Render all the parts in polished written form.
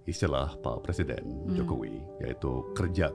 istilah Pak Presiden Jokowi, yaitu kerja.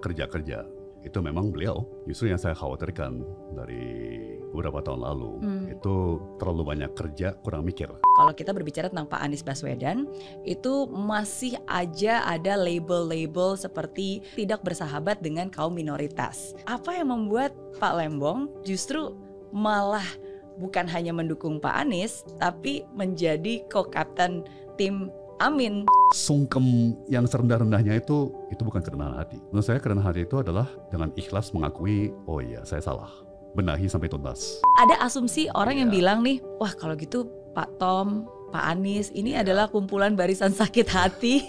Itu memang beliau. Justru yang saya khawatirkan dari beberapa tahun lalu, itu terlalu banyak kerja, kurang mikir. Kalau kita berbicara tentang Pak Anies Baswedan, itu masih aja ada label-label seperti tidak bersahabat dengan kaum minoritas. Apa yang membuat Pak Lembong justru malah bukan hanya mendukung Pak Anies, tapi menjadi co-kapten tim Amin? Sungkem yang serendah-rendahnya itu bukan kerendahan hati. Menurut saya kerendahan hati itu adalah dengan ikhlas mengakui, oh iya saya salah. Benahi sampai tuntas. Ada asumsi orang yang bilang nih, wah kalau gitu Pak Tom, Pak Anies ini adalah kumpulan barisan sakit hati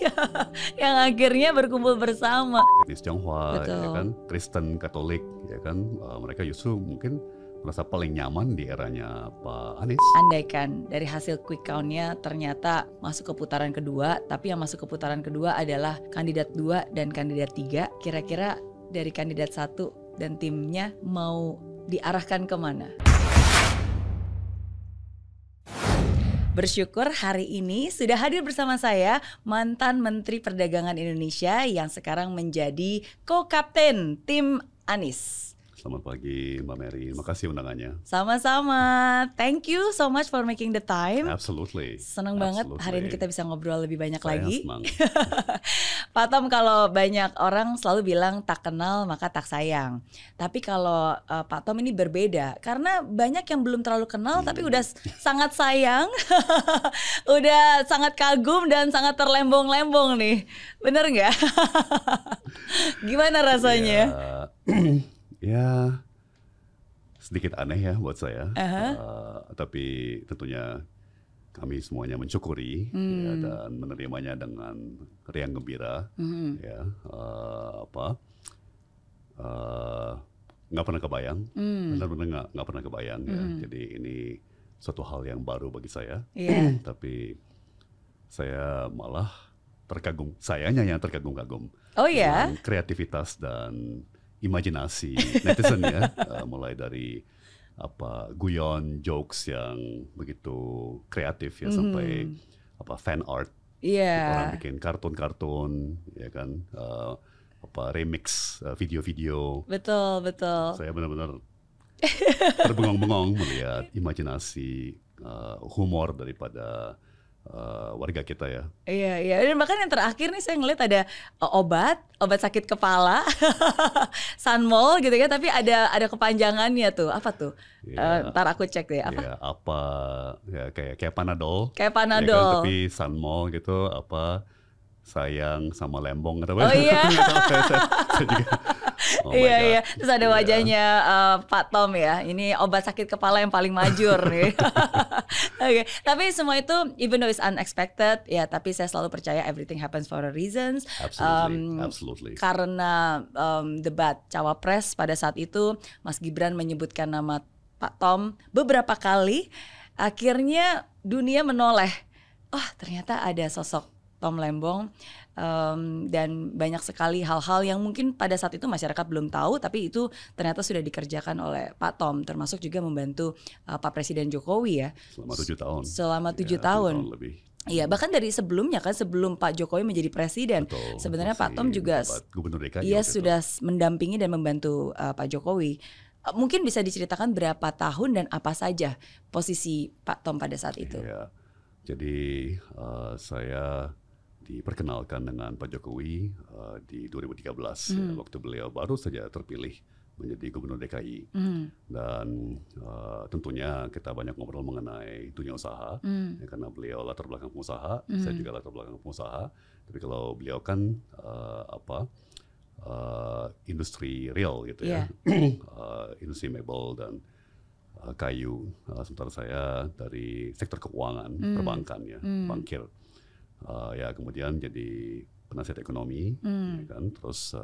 yang akhirnya berkumpul bersama. Etnis Tionghoa, ya kan, Kristen, Katolik, ya kan, mereka justru mungkin merasa paling nyaman di eranya Pak Anies. Andaikan dari hasil quick count-nya ternyata masuk ke putaran kedua, tapi yang masuk ke putaran kedua adalah kandidat 2 dan kandidat 3, kira-kira dari kandidat 1 dan timnya mau diarahkan kemana? Bersyukur hari ini sudah hadir bersama saya mantan Menteri Perdagangan Indonesia yang sekarang menjadi co-kapten tim Anies. Selamat pagi Mbak Mary, makasih undangannya. Sama-sama, thank you so much for making the time. Absolutely. Senang banget hari ini kita bisa ngobrol lebih banyak lagi. Senang. Pak Tom, kalau banyak orang selalu bilang tak kenal maka tak sayang. Tapi kalau Pak Tom ini berbeda, karena banyak yang belum terlalu kenal tapi udah sangat sayang, udah sangat kagum dan sangat terlembong-lembong nih. Bener nggak? Gimana rasanya? Ya sedikit aneh ya buat saya, tapi tentunya kami semuanya mensyukuri ya, dan menerimanya dengan riang gembira. Ya, nggak pernah kebayang, benar-benar nggak pernah kebayang. Ya. Jadi ini suatu hal yang baru bagi saya, tapi saya malah terkagum, sayanya yang terkagum-kagum. Oh ya? Dengan kreativitas dan imajinasi netizen ya, mulai dari guyon, jokes yang begitu kreatif ya, sampai fan art, orang bikin kartun-kartun, ya kan, remix video-video. Betul. Saya benar-benar terbengong-bengong melihat imajinasi, humor daripada warga kita ya. Iya. Dan bahkan yang terakhir nih saya ngeliat ada obat sakit kepala, Sunmol gitu ya, tapi ada kepanjangannya tuh. Apa tuh? Ntar aku cek deh. Apa? Kayak Panadol. Kayak Panadol. Ya kan, tapi Sunmol gitu, sayang sama lembong atau apa? Oh iya. Saya juga, iya. Terus ada wajahnya Pak Tom ya. Ini obat sakit kepala yang paling majur nih. Oke. Tapi semua itu even though it's unexpected ya, tapi saya selalu percaya everything happens for a reason. Absolutely. Karena debat cawapres pada saat itu Mas Gibran menyebutkan nama Pak Tom beberapa kali. Akhirnya dunia menoleh. Oh, ternyata ada sosok Tom Lembong, dan banyak sekali hal-hal yang mungkin pada saat itu masyarakat belum tahu, tapi itu ternyata sudah dikerjakan oleh Pak Tom, termasuk juga membantu Pak Presiden Jokowi ya. Selama 7 tahun. Lebih. Iya, bahkan dari sebelumnya kan, sebelum Pak Jokowi menjadi presiden, sebenarnya Pak Tom juga sudah mendampingi dan membantu Pak Jokowi. Mungkin bisa diceritakan berapa tahun dan apa saja posisi Pak Tom pada saat itu? Iya. Jadi saya diperkenalkan dengan Pak Jokowi di 2013 ya, waktu beliau baru saja terpilih menjadi Gubernur DKI. Dan tentunya kita banyak ngobrol mengenai dunia usaha, ya, karena beliau latar belakang pengusaha, saya juga latar belakang pengusaha. Tapi kalau beliau kan industri real gitu ya, industri mebel dan kayu, sementara saya dari sektor keuangan, perbankan ya, bankir. Ya kemudian jadi penasihat ekonomi, ya kan, terus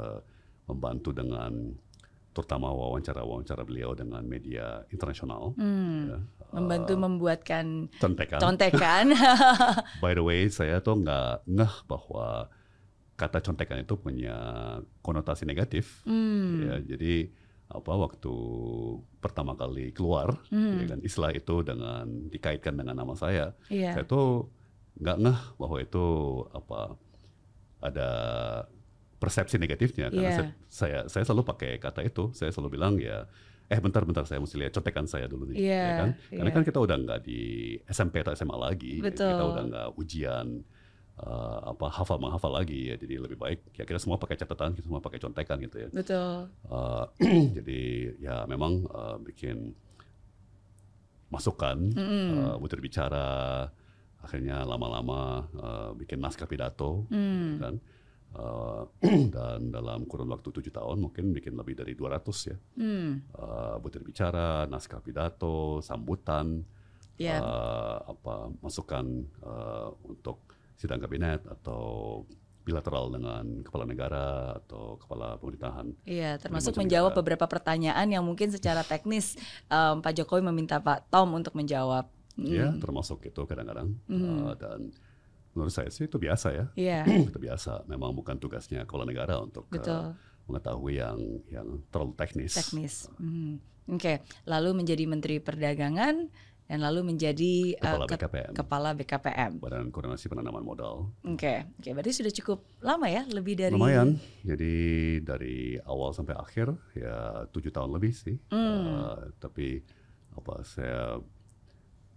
membantu dengan terutama wawancara beliau dengan media internasional, ya, membantu membuatkan contekan. By the way, saya tuh nggak ngeh bahwa kata contekan itu punya konotasi negatif, ya, jadi waktu pertama kali keluar, ya kan, istilah itu dikaitkan dengan nama saya tuh nggak ngeh bahwa itu ada persepsi negatifnya karena saya selalu pakai kata itu. Saya selalu bilang ya, bentar saya mesti lihat contekan saya dulu nih, ya kan? Karena kan kita udah nggak di SMP atau SMA lagi, kita udah nggak ujian hafal lagi ya, jadi lebih baik ya kita semua pakai catatan, kita semua pakai contekan gitu ya. Betul. Jadi ya memang bikin masukan, butir bicara, akhirnya lama-lama bikin naskah pidato, kan? Dan dalam kurun waktu 7 tahun mungkin bikin lebih dari 200 ya, butir bicara, naskah pidato, sambutan, masukan untuk sidang kabinet atau bilateral dengan kepala negara atau kepala pemerintahan. Iya, termasuk menjawab beberapa pertanyaan yang mungkin secara teknis Pak Jokowi meminta Pak Tom untuk menjawab. Iya, termasuk itu kadang-kadang. Dan menurut saya sih itu biasa ya. Itu biasa. Memang bukan tugasnya kepala negara untuk mengetahui yang terlalu teknis. Oke. Lalu menjadi Menteri Perdagangan dan lalu menjadi Kepala BKPM. Badan Koordinasi Penanaman Modal. Oke, berarti sudah cukup lama ya, lebih dari. Lumayan. Jadi dari awal sampai akhir ya 7 tahun lebih sih. Tapi saya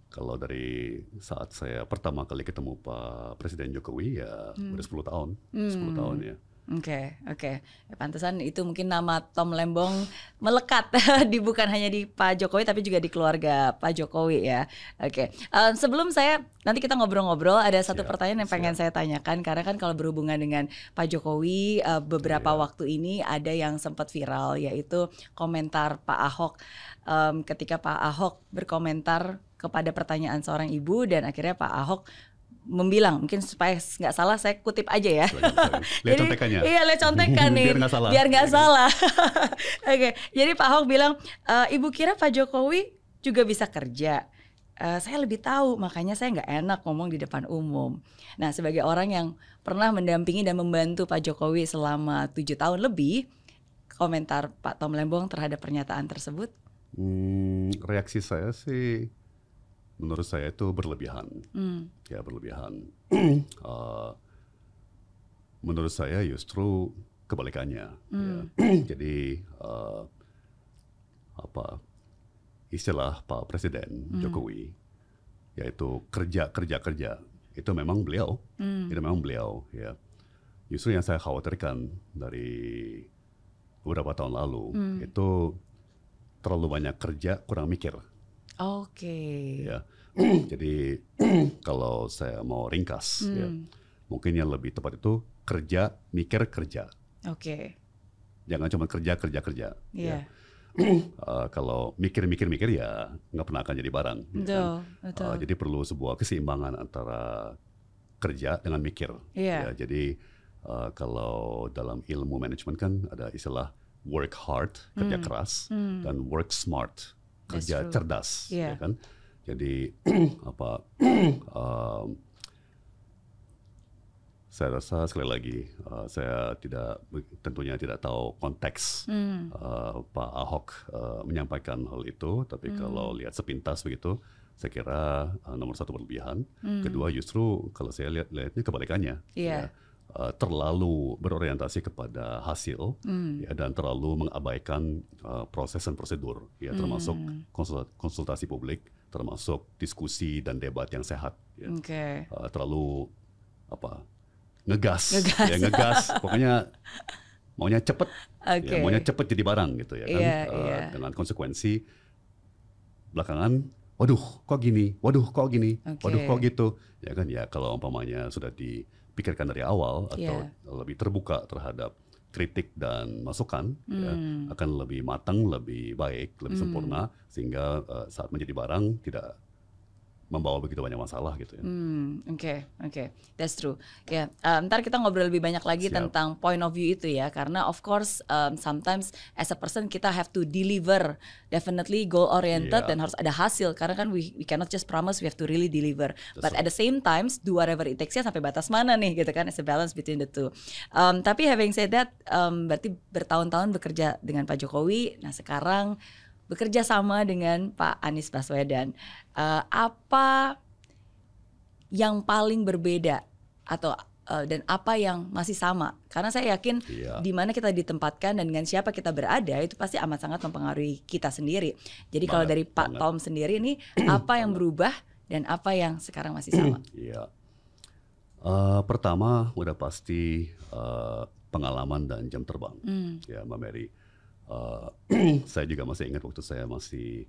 kalau dari saat saya pertama kali ketemu Pak Presiden Jokowi ya udah 10 tahun. 10 tahun ya. Oke. Ya, pantesan itu mungkin nama Tom Lembong melekat bukan hanya di Pak Jokowi tapi juga di keluarga Pak Jokowi ya. Oke. Sebelum nanti kita ngobrol-ngobrol, ada satu pertanyaan yang pengen saya tanyakan karena kan kalau berhubungan dengan Pak Jokowi beberapa waktu ini ada yang sempat viral, yaitu komentar Pak Ahok ketika Pak Ahok berkomentar kepada pertanyaan seorang ibu dan akhirnya Pak Ahok membilang, mungkin supaya nggak salah saya kutip aja ya. Lihat contekannya. Iya, lihat contekan nih. Biar nggak salah. Oke. Jadi Pak Ahok bilang, ibu kira Pak Jokowi juga bisa kerja. Saya lebih tahu, makanya saya nggak enak ngomong di depan umum. Nah, sebagai orang yang pernah mendampingi dan membantu Pak Jokowi selama 7 tahun lebih, komentar Pak Tom Lembong terhadap pernyataan tersebut? Reaksi saya sih, menurut saya itu berlebihan. Ya, berlebihan. Menurut saya justru kebalikannya. Ya. Jadi istilah Pak Presiden Jokowi yaitu kerja itu memang beliau. Itu memang beliau. Ya. Justru yang saya khawatirkan dari beberapa tahun lalu itu terlalu banyak kerja, kurang mikir. Ya, jadi kalau saya mau ringkas, ya, mungkin yang lebih tepat itu kerja, mikir, kerja. Jangan cuma kerja. Ya. Kalau mikir ya nggak pernah akan jadi barang. Betul. Jadi perlu sebuah keseimbangan antara kerja dengan mikir. Ya, jadi kalau dalam ilmu manajemen kan ada istilah work hard, kerja keras, dan work smart, kerja cerdas, ya kan? Jadi saya rasa sekali lagi saya tentunya tidak tahu konteks Pak Ahok menyampaikan hal itu, tapi kalau lihat sepintas begitu, saya kira nomor satu berlebihan, kedua justru kalau saya lihatnya kebalikannya. Ya, terlalu berorientasi kepada hasil ya, dan terlalu mengabaikan proses dan prosedur ya, termasuk konsultasi publik, termasuk diskusi dan debat yang sehat ya. Terlalu ngegas. Pokoknya maunya cepet ya, maunya cepet jadi barang gitu ya kan. Dengan konsekuensi belakangan waduh kok gini, waduh kok gitu ya kan. Ya kalau umpamanya sudah dipikirkan dari awal atau lebih terbuka terhadap kritik dan masukan ya, akan lebih matang, lebih baik, lebih sempurna, sehingga saat menjadi barang tidak membawa begitu banyak masalah gitu ya. Oke, that's true. Ya, ntar kita ngobrol lebih banyak lagi tentang point of view itu ya, karena of course sometimes as a person kita have to deliver, definitely goal oriented dan harus ada hasil, karena kan we cannot just promise, we have to really deliver. But at the same times do whatever it takes ya, sampai batas mana nih gitu kan, it's a balance between the two. Tapi having said that, berarti bertahun-tahun bekerja dengan Pak Jokowi, nah sekarang bekerja sama dengan Pak Anies Baswedan. Apa yang paling berbeda atau dan apa yang masih sama. Karena saya yakin di mana kita ditempatkan dan dengan siapa kita berada itu pasti amat sangat mempengaruhi kita sendiri. Jadi kalau dari Pak Tom sendiri ini apa yang berubah dan apa yang sekarang masih sama? Iya. Pertama udah pasti pengalaman dan jam terbang. Ya Mbak Mary. Saya juga masih ingat waktu saya masih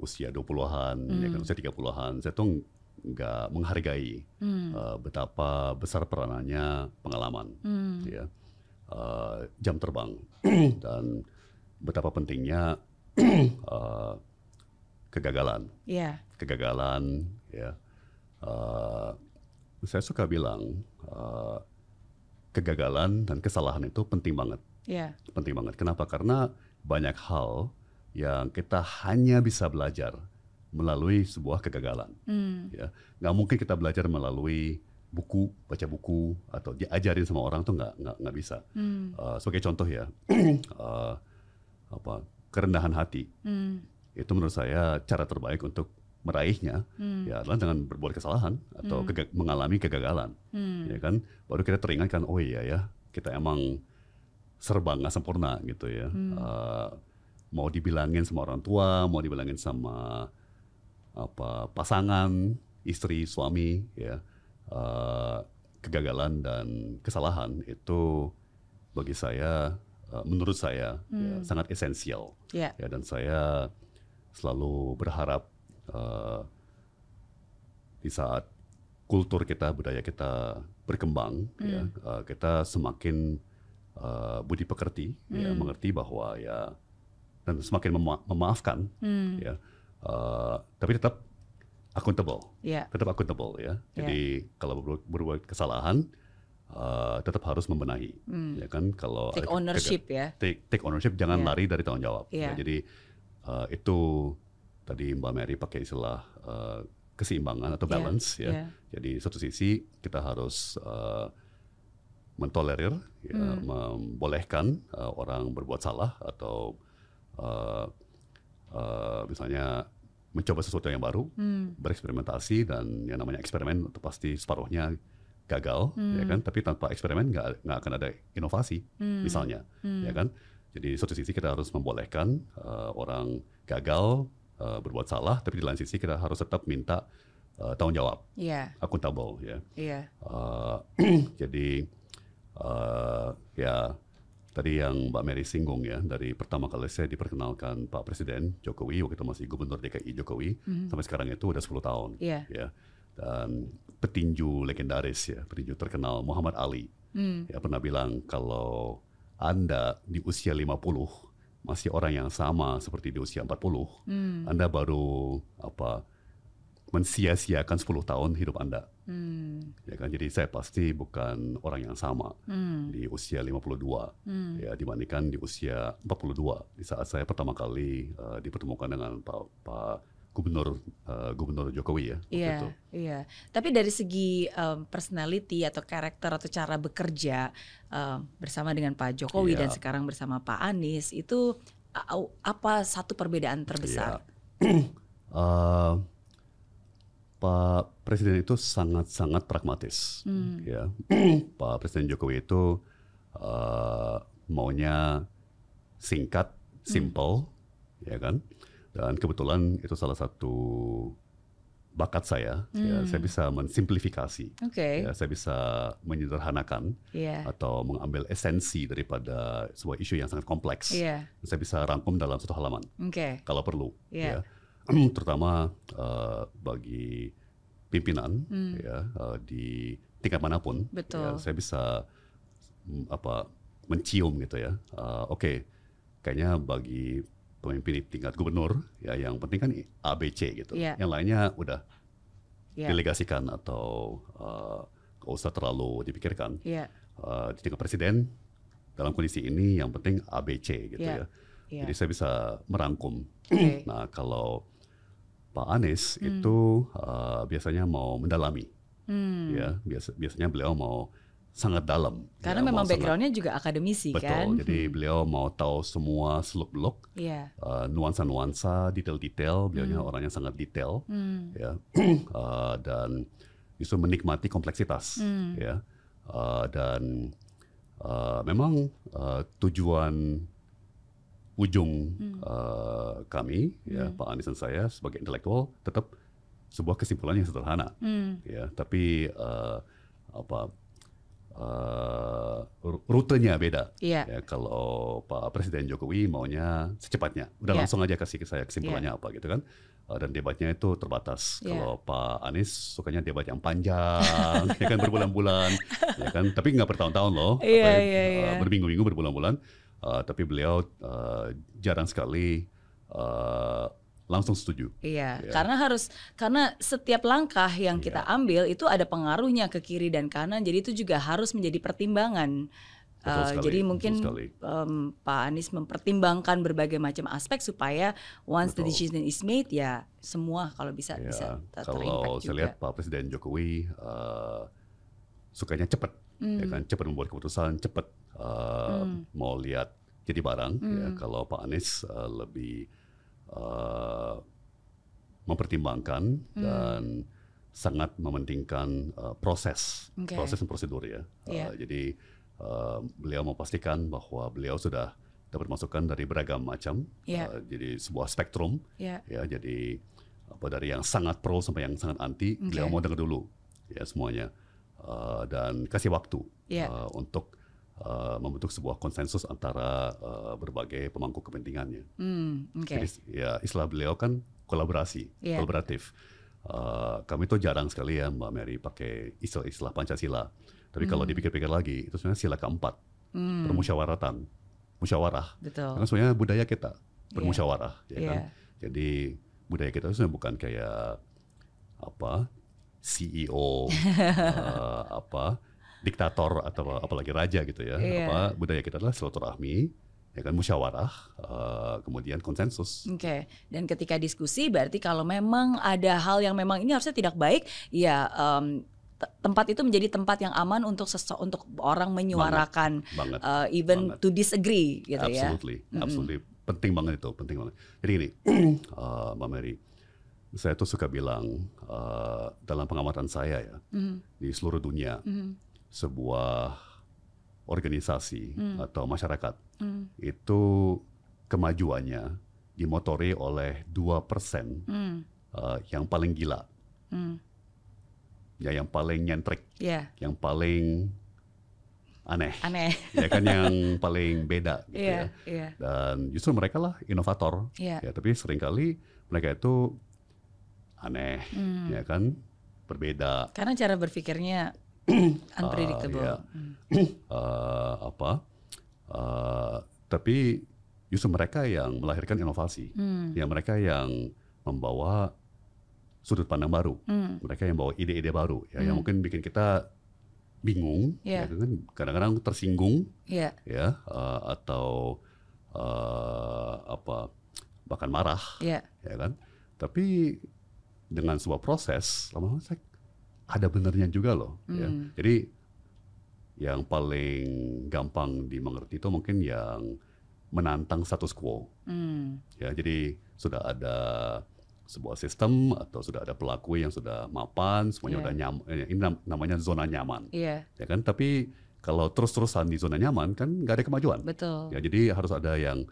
usia 20-an, ya kan, usia 30-an. Saya tuh nggak menghargai betapa besar peranannya pengalaman, ya, jam terbang dan betapa pentingnya kegagalan, kegagalan, ya. Saya suka bilang kegagalan dan kesalahan itu penting banget, penting banget. Kenapa? Karena banyak hal yang kita hanya bisa belajar melalui sebuah kegagalan. Ya, nggak mungkin kita belajar melalui buku, baca buku atau diajarin sama orang tuh nggak bisa. Sebagai contoh ya, kerendahan hati. Itu menurut saya cara terbaik untuk meraihnya ya adalah dengan berbuat kesalahan atau mengalami kegagalan. Ya kan, baru kita teringatkan, oh iya ya, kita emang serba nggak sempurna gitu ya. Mau dibilangin sama orang tua, mau dibilangin sama pasangan, istri, suami, ya, kegagalan dan kesalahan itu bagi saya, menurut saya ya, sangat esensial. Ya, dan saya selalu berharap di saat kultur kita, budaya kita berkembang, ya, kita semakin budi pekerti, ya, mengerti bahwa ya, dan semakin memaafkan, ya. Tapi tetap accountable, tetap accountable ya. Jadi kalau berbuat kesalahan, tetap harus membenahi, ya kan. Kalau take ownership ya. Take ownership, jangan lari dari tanggung jawab. Ya, jadi itu tadi Mbak Mary pakai istilah keseimbangan atau balance ya. Jadi satu sisi kita harus mentolerir, ya, membolehkan orang berbuat salah atau misalnya mencoba sesuatu yang baru, bereksperimentasi, dan yang namanya eksperimen itu pasti separuhnya gagal, ya kan? Tapi tanpa eksperimen nggak akan ada inovasi, misalnya, ya kan? Jadi satu sisi kita harus membolehkan orang gagal, berbuat salah, tapi di lain sisi kita harus tetap minta tanggung jawab, accountable, ya. Jadi ya. Tadi yang Mbak Mary singgung ya, dari pertama kali saya diperkenalkan Pak Presiden Jokowi, waktu itu masih Gubernur DKI Jokowi, sampai sekarang itu udah 10 tahun. Ya. Dan petinju legendaris ya, petinju terkenal Muhammad Ali, ya, pernah bilang kalau Anda di usia 50 masih orang yang sama seperti di usia 40, Anda baru mensia-siakan 10 tahun hidup Anda. Ya kan, jadi saya pasti bukan orang yang sama di usia 52 ya, dibandingkan di usia 42 di saat saya pertama kali dipertemukan dengan Pak Gubernur Jokowi ya. Iya. Tapi dari segi personality atau karakter atau cara bekerja bersama dengan Pak Jokowi dan sekarang bersama Pak Anies, itu apa satu perbedaan terbesar? Pak Presiden itu sangat-sangat pragmatis, ya. Pak Presiden Jokowi itu maunya singkat, simple, ya kan. Dan kebetulan itu salah satu bakat saya, ya, saya bisa mensimplifikasi, ya, saya bisa menyederhanakan atau mengambil esensi daripada sebuah isu yang sangat kompleks. Saya bisa rangkum dalam satu halaman, kalau perlu, ya. Terutama bagi pimpinan, ya, di tingkat manapun, ya, saya bisa mencium gitu ya. Oke, kayaknya bagi pemimpin di tingkat gubernur, ya, yang penting kan ABC gitu. Yang lainnya udah delegasikan atau nggak usah terlalu dipikirkan. Di tingkat presiden dalam kondisi ini yang penting ABC gitu ya. Jadi saya bisa merangkum. Nah, kalau Pak Anies itu biasanya mau mendalami, ya, biasanya beliau mau sangat dalam. Karena memang backgroundnya juga akademisi, kan? Betul, jadi beliau mau tahu semua seluk-beluk, nuansa-nuansa, detail-detail, beliaunya orangnya sangat detail, ya, dan justru menikmati kompleksitas, ya. dan memang tujuan ujung kami, ya, Pak Anies dan saya sebagai intelektual tetap sebuah kesimpulan yang sederhana, ya, tapi rutenya beda. Yeah. Ya, kalau Pak Presiden Jokowi maunya secepatnya, udah langsung aja kasih ke saya kesimpulannya apa gitu kan. Dan debatnya itu terbatas. Kalau Pak Anies sukanya debat yang panjang, ya kan, berbulan-bulan, ya kan. Tapi nggak bertahun-tahun loh, berminggu-minggu, berbulan-bulan. Tapi beliau jarang sekali langsung setuju. Iya, karena setiap langkah yang kita ambil itu ada pengaruhnya ke kiri dan kanan, jadi itu juga harus menjadi pertimbangan. Jadi mungkin Pak Anies mempertimbangkan berbagai macam aspek supaya once the decision is made, ya semua kalau bisa bisa terimpact juga. Kalau saya lihat Pak Presiden Jokowi sukanya cepat, ya kan, cepat membuat keputusan, cepat mau lihat jadi barang. Ya, kalau Pak Anies lebih mempertimbangkan dan sangat mementingkan proses dan prosedur, ya. Jadi beliau memastikan bahwa beliau sudah dapat masukan dari beragam macam, jadi sebuah spektrum, ya. Jadi dari yang sangat pro sampai yang sangat anti, beliau mau dengar dulu, ya, semuanya, dan kasih waktu untuk membentuk sebuah konsensus antara berbagai pemangku kepentingannya. Jadi, ya, istilah beliau kan kolaborasi, kolaboratif. Kami tuh jarang sekali, ya, Mbak Mary, pakai istilah Pancasila. Tapi kalau dipikir-pikir lagi, itu sebenarnya sila keempat, permusyawaratan, musyawarah. Betul. Karena sebenarnya budaya kita bermusyawarah, ya kan. Jadi budaya kita itu sebenarnya bukan kayak CEO, diktator atau apalagi raja gitu, ya. Budaya kita adalah silaturahmi, ya kan, musyawarah, kemudian konsensus. Dan ketika diskusi berarti kalau memang ada hal yang memang ini harusnya tidak baik, ya tempat itu menjadi tempat yang aman untuk orang menyuarakan, even to disagree, gitu. Absolutely. Penting banget itu, penting banget. Jadi ini, Mbak Mary, saya tuh suka bilang dalam pengamatan saya, ya, di seluruh dunia, sebuah organisasi atau masyarakat itu kemajuannya dimotori oleh 2% yang paling gila, ya, yang paling nyentrik, yang paling aneh, ya kan, yang paling beda, gitu, ya. Dan justru mereka lah inovator, ya, tapi seringkali mereka itu aneh, ya kan, berbeda. Karena cara berpikirnya unpredictable. Tapi justru mereka yang melahirkan inovasi, ya, mereka yang membawa sudut pandang baru, mereka yang bawa ide-ide baru, ya, yang mungkin bikin kita bingung, ya kan, kadang-kadang tersinggung, ya, atau bahkan marah, ya kan. Tapi dengan sebuah proses, lama-lama ada benernya juga loh, ya. Jadi yang paling gampang dimengerti itu mungkin yang menantang status quo, ya. Jadi sudah ada sebuah sistem atau sudah ada pelaku yang sudah mapan, semuanya udah nyaman, ini namanya zona nyaman, ya kan. Tapi kalau terus-terusan di zona nyaman kan nggak ada kemajuan. Betul. Ya, jadi harus ada yang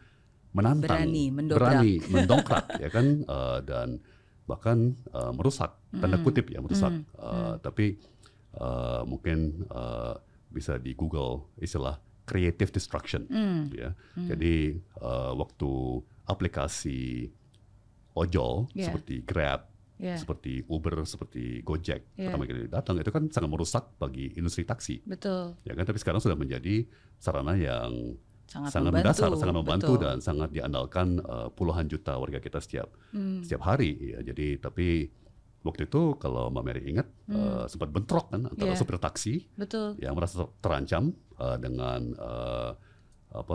menantang, berani mendongkrak, ya kan, dan bahkan merusak, tanda kutip, ya, merusak. Tapi mungkin bisa di Google istilah creative destruction, ya. Jadi waktu aplikasi ojol seperti Grab, seperti Uber, seperti Gojek pertama kali datang, itu kan sangat merusak bagi industri taksi. Betul. Ya kan, tapi sekarang sudah menjadi sarana yang sangat membantu, mendasar, sangat membantu, dan sangat diandalkan puluhan juta warga kita setiap hari, ya. Jadi tapi waktu itu kalau Mbak Mary ingat, sempat bentrok kan antara supir taksi yang merasa terancam dengan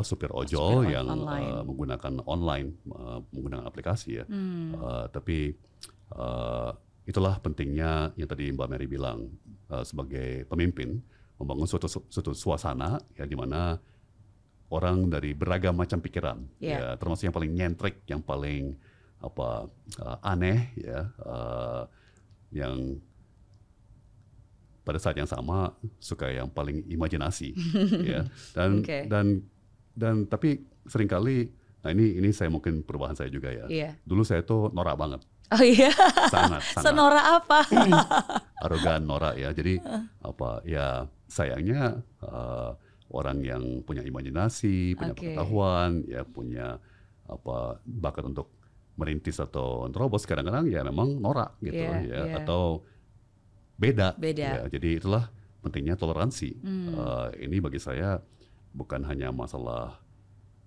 supir ojol yang menggunakan online, menggunakan aplikasi, ya. Tapi itulah pentingnya yang tadi Mbak Mary bilang, sebagai pemimpin membangun suatu suasana, ya, di mana orang dari beragam macam pikiran, ya, termasuk yang paling nyentrik, yang paling aneh, ya, yang pada saat yang sama suka yang paling imajinasi, ya. Okay. Dan tapi seringkali, nah ini saya mungkin perubahan saya juga ya. Yeah. Dulu saya tuh norak banget. Oh iya. Sangat. Senorak apa? Arogan, norak ya. Jadi apa? Ya sayangnya orang yang punya imajinasi, punya pengetahuan, ya punya apa bakat untuk merintis atau terobos kadang-kadang ya memang norak gitu ya. Atau beda. Ya, jadi itulah pentingnya toleransi. Ini bagi saya bukan hanya masalah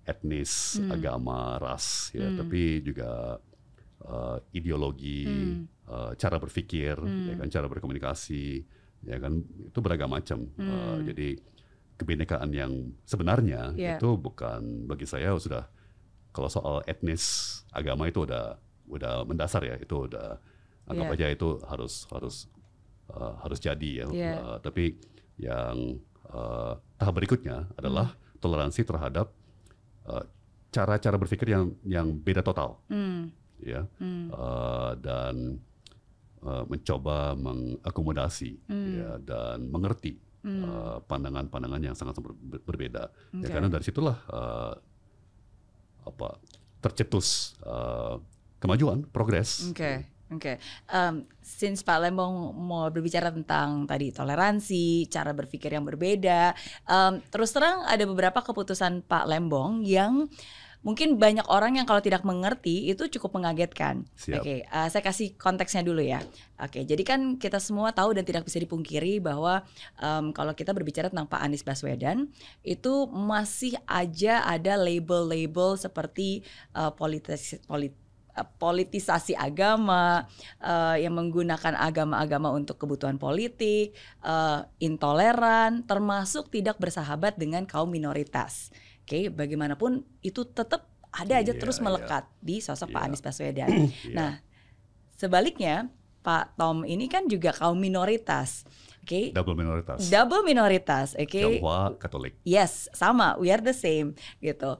etnis, agama, ras, ya, tapi juga ideologi, cara berpikir, ya kan, cara berkomunikasi, ya kan, itu beragam macam. Jadi kebinekaan yang sebenarnya itu bukan bagi saya sudah kalau soal etnis, agama itu udah mendasar ya, itu udah anggap aja itu harus jadi ya. Tapi yang tahap berikutnya adalah toleransi terhadap cara-cara berpikir yang beda total, ya, dan mencoba mengakomodasi, ya, dan mengerti pandangan-pandangan yang sangat berbeda. Ya, karena dari situlah tercetus kemajuan, progres. Oke. Since Pak Lembong mau berbicara tentang tadi toleransi, cara berpikir yang berbeda, terus terang ada beberapa keputusan Pak Lembong yang mungkin banyak orang yang kalau tidak mengerti itu cukup mengagetkan. Oke, saya kasih konteksnya dulu ya. Oke, jadi kan kita semua tahu dan tidak bisa dipungkiri bahwa kalau kita berbicara tentang Pak Anies Baswedan itu masih aja ada label-label seperti politisasi agama, yang menggunakan agama-agama untuk kebutuhan politik, intoleran, termasuk tidak bersahabat dengan kaum minoritas. Oke, bagaimanapun itu tetap ada aja terus melekat di sosok Pak Anies Baswedan. Nah, sebaliknya Pak Tom ini kan juga kaum minoritas. Oke. Double minoritas. Oke. Tionghoa, Katolik. Yes, sama. We are the same gitu.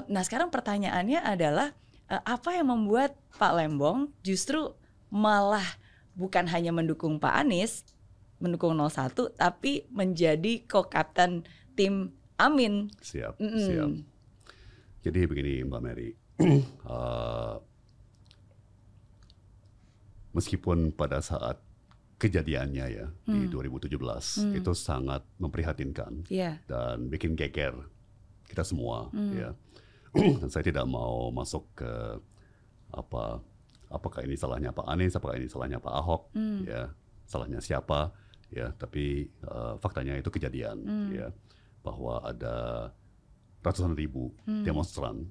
Nah, sekarang pertanyaannya adalah apa yang membuat Pak Lembong justru malah bukan hanya mendukung Pak Anies, mendukung 01, tapi menjadi co-kapten tim Amin. Siap. Jadi begini Mbak Mary, meskipun pada saat kejadiannya ya di 2017 itu sangat memprihatinkan dan bikin geger kita semua, ya. Dan saya tidak mau masuk ke apakah ini salahnya Pak Anies, apakah ini salahnya Pak Ahok, ya, salahnya siapa, ya. Tapi faktanya itu kejadian, ya, bahwa ada ratusan ribu demonstran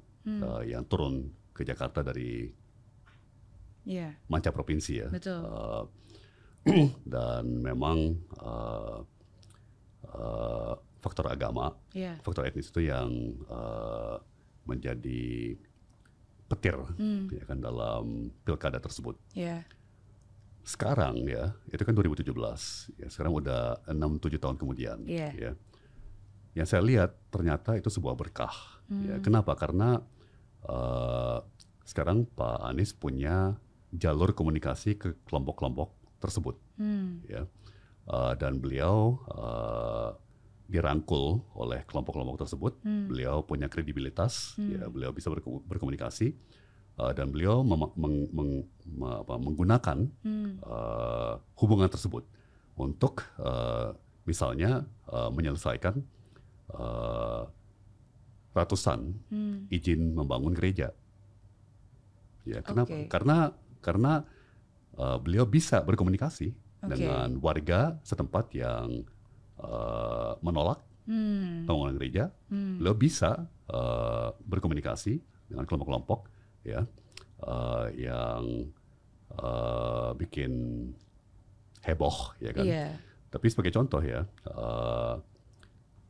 yang turun ke Jakarta dari manca provinsi, ya. Betul. Dan memang faktor agama, faktor etnis itu yang menjadi petir, ya kan, dalam pilkada tersebut. Sekarang ya, itu kan 2017, ya, sekarang udah 6-7 tahun kemudian, ya. Yang saya lihat ternyata itu sebuah berkah. Ya, kenapa? Karena sekarang Pak Anies punya jalur komunikasi ke kelompok-kelompok tersebut, ya, dan beliau dirangkul oleh kelompok-kelompok tersebut. Beliau punya kredibilitas, ya, beliau bisa berkomunikasi, dan beliau menggunakan hubungan tersebut untuk misalnya menyelesaikan ratusan izin membangun gereja. Ya, kenapa? Karena beliau bisa berkomunikasi dengan warga setempat yang menolak pembangunan gereja. Beliau bisa berkomunikasi dengan kelompok-kelompok, ya, yang bikin heboh, ya kan. Tapi sebagai contoh ya,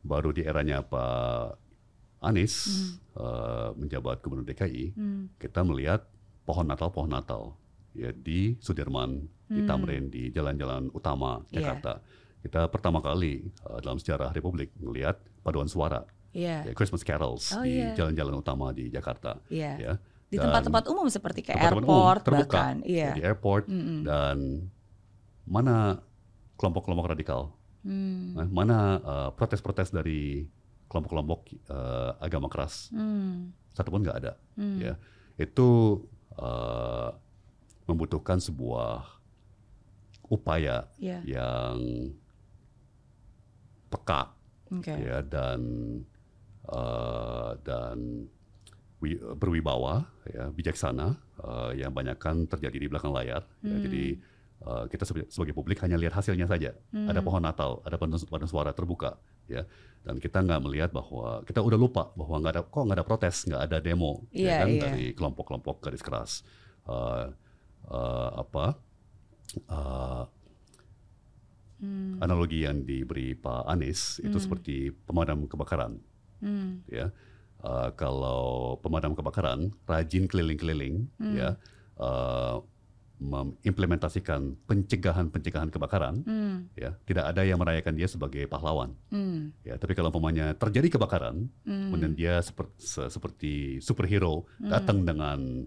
baru di eranya Pak Anies menjabat Gubernur DKI, kita melihat pohon Natal ya di Sudirman, di Tamrin, di jalan-jalan utama Jakarta. Kita pertama kali dalam sejarah Republik melihat paduan suara, ya, Christmas carols di jalan-jalan utama di Jakarta, ya. Di tempat-tempat umum seperti kayak airport, terbuka, bahkan, di airport, dan mana kelompok-kelompok radikal. Mana protes-protes dari kelompok-kelompok agama keras, satupun nggak ada. Ya, itu membutuhkan sebuah upaya yang peka, ya, dan berwibawa, ya, bijaksana, yang banyak kan terjadi di belakang layar. Ya, jadi kita sebagai publik hanya lihat hasilnya saja. Ada pohon Natal, ada paduan suara terbuka, ya, dan kita nggak melihat bahwa kita udah lupa bahwa nggak ada protes, nggak ada demo, ya kan, dari kelompok-kelompok garis keras. Analogi yang diberi Pak Anies itu seperti pemadam kebakaran, ya. Kalau pemadam kebakaran rajin keliling-keliling, ya, mengimplementasikan pencegahan kebakaran, ya, tidak ada yang merayakan dia sebagai pahlawan, ya. Tapi kalau umpamanya terjadi kebakaran, kemudian dia seperti superhero datang dengan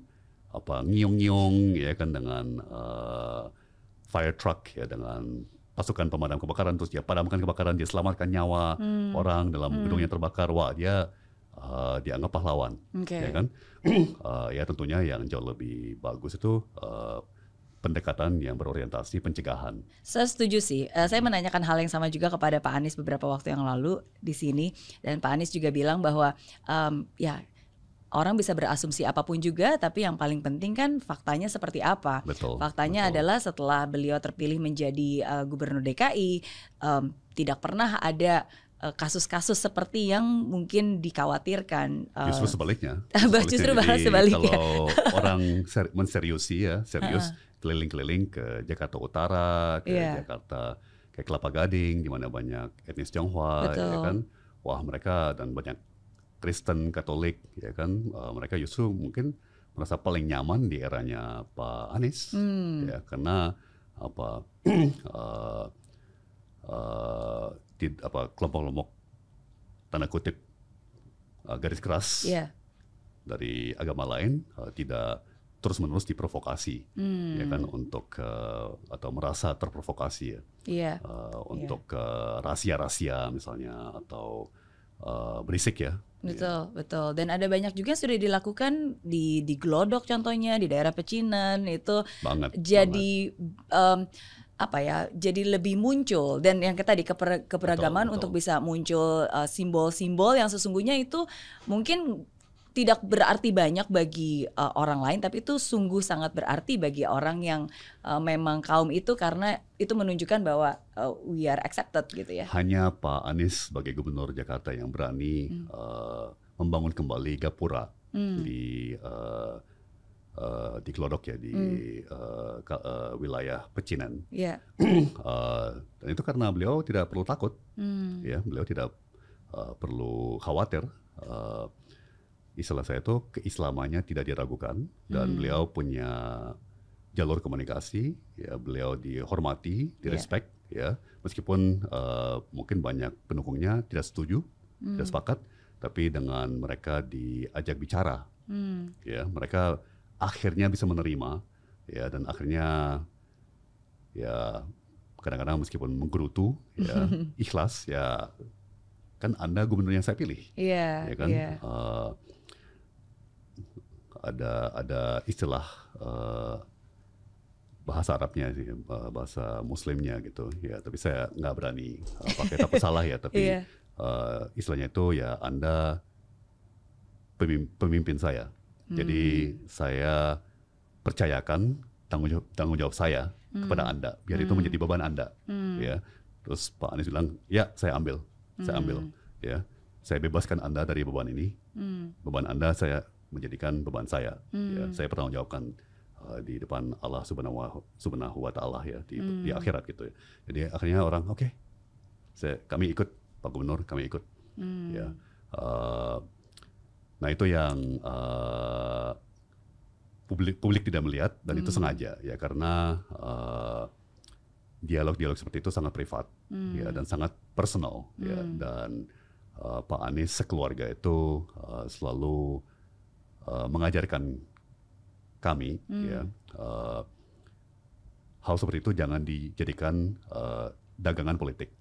ngiung-ngiung, ya kan, dengan fire truck, ya, dengan pasukan pemadam kebakaran, terus dia padamkan kebakaran, dia selamatkan nyawa orang dalam gedung yang terbakar. Wah, dia dianggap pahlawan, ya kan? Ya, tentunya yang jauh lebih bagus itu pendekatan yang berorientasi pencegahan. Saya setuju sih. Saya menanyakan hal yang sama juga kepada Pak Anies beberapa waktu yang lalu di sini, dan Pak Anies juga bilang bahwa ya, orang bisa berasumsi apapun juga, tapi yang paling penting kan faktanya seperti apa. Faktanya adalah setelah beliau terpilih menjadi gubernur DKI, tidak pernah ada kasus-kasus seperti yang mungkin dikhawatirkan. Justru sebaliknya. Justru sebaliknya. Kalau orang serius keliling-keliling ke Jakarta Utara, ke Jakarta, ke Kelapa Gading, di mana banyak etnis Tionghoa, ya kan. Wah, mereka dan banyak Kristen, Katolik, ya kan. Mereka justru mungkin merasa paling nyaman di eranya Pak Anies, ya, karena kelompok-kelompok tanda kutip garis keras dari agama lain tidak terus-menerus diprovokasi, ya kan, untuk atau merasa terprovokasi, ya, untuk rahasia-rahasia misalnya, atau berisik, ya. Betul. Dan ada banyak juga yang sudah dilakukan di Glodok contohnya, di daerah Pecinan itu jadi jadi lebih muncul, dan yang tadi keberagaman betul. Untuk bisa muncul simbol-simbol yang sesungguhnya itu mungkin tidak berarti banyak bagi orang lain, tapi itu sungguh sangat berarti bagi orang yang memang kaum itu, karena itu menunjukkan bahwa we are accepted, gitu ya. Hanya Pak Anies sebagai gubernur Jakarta yang berani membangun kembali gapura di Glodok, ya, di wilayah Pecinan. Dan itu karena beliau tidak perlu takut, ya, beliau tidak perlu khawatir. Istilah saya itu keislamannya tidak diragukan, dan beliau punya jalur komunikasi, ya, beliau dihormati, direspek, ya, meskipun mungkin banyak pendukungnya tidak setuju, tidak sepakat, tapi dengan mereka diajak bicara, ya, mereka akhirnya bisa menerima, ya, dan akhirnya, ya, kadang-kadang meskipun menggerutu, ya, ikhlas, ya, kan Anda gubernur yang saya pilih, ya kan. Ada istilah bahasa Arabnya sih, bahasa Muslimnya gitu, ya, tapi saya nggak berani pakai, takut salah, ya, tapi istilahnya itu, ya, Anda pemimpin saya, jadi saya percayakan tanggung jawab saya kepada Anda, biar itu menjadi beban Anda, ya. Terus Pak Anies bilang, ya, saya ambil, ya, saya bebaskan Anda dari beban ini, beban Anda saya menjadikan beban saya, ya, saya pertanggungjawabkan di depan Allah Subhanahu wa Ta'ala, ya, di akhirat, gitu, ya. Jadi akhirnya orang kami ikut Pak Gubernur, kami ikut, ya. Nah, itu yang publik tidak melihat, dan itu sengaja, ya, karena dialog seperti itu sangat privat, ya, dan sangat personal, ya, dan Pak Anies sekeluarga itu selalu mengajarkan kami, ya, hal seperti itu jangan dijadikan dagangan politik.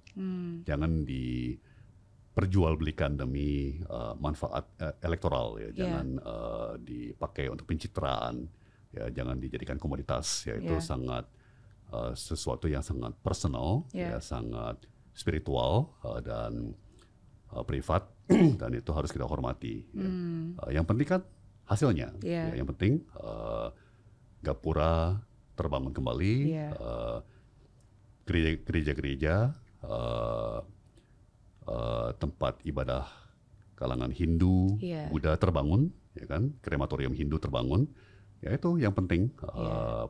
Jangan diperjualbelikan demi manfaat elektoral ya. Jangan dipakai untuk pencitraan ya. Jangan dijadikan komoditas ya. Itu sangat sesuatu yang sangat personal ya, sangat spiritual dan privat dan itu harus kita hormati. Ya. Yang penting kan hasilnya. Ya, yang penting gapura terbangun kembali, gereja-gereja, tempat ibadah kalangan Hindu, Buddha terbangun, ya kan, krematorium Hindu terbangun, ya itu yang penting.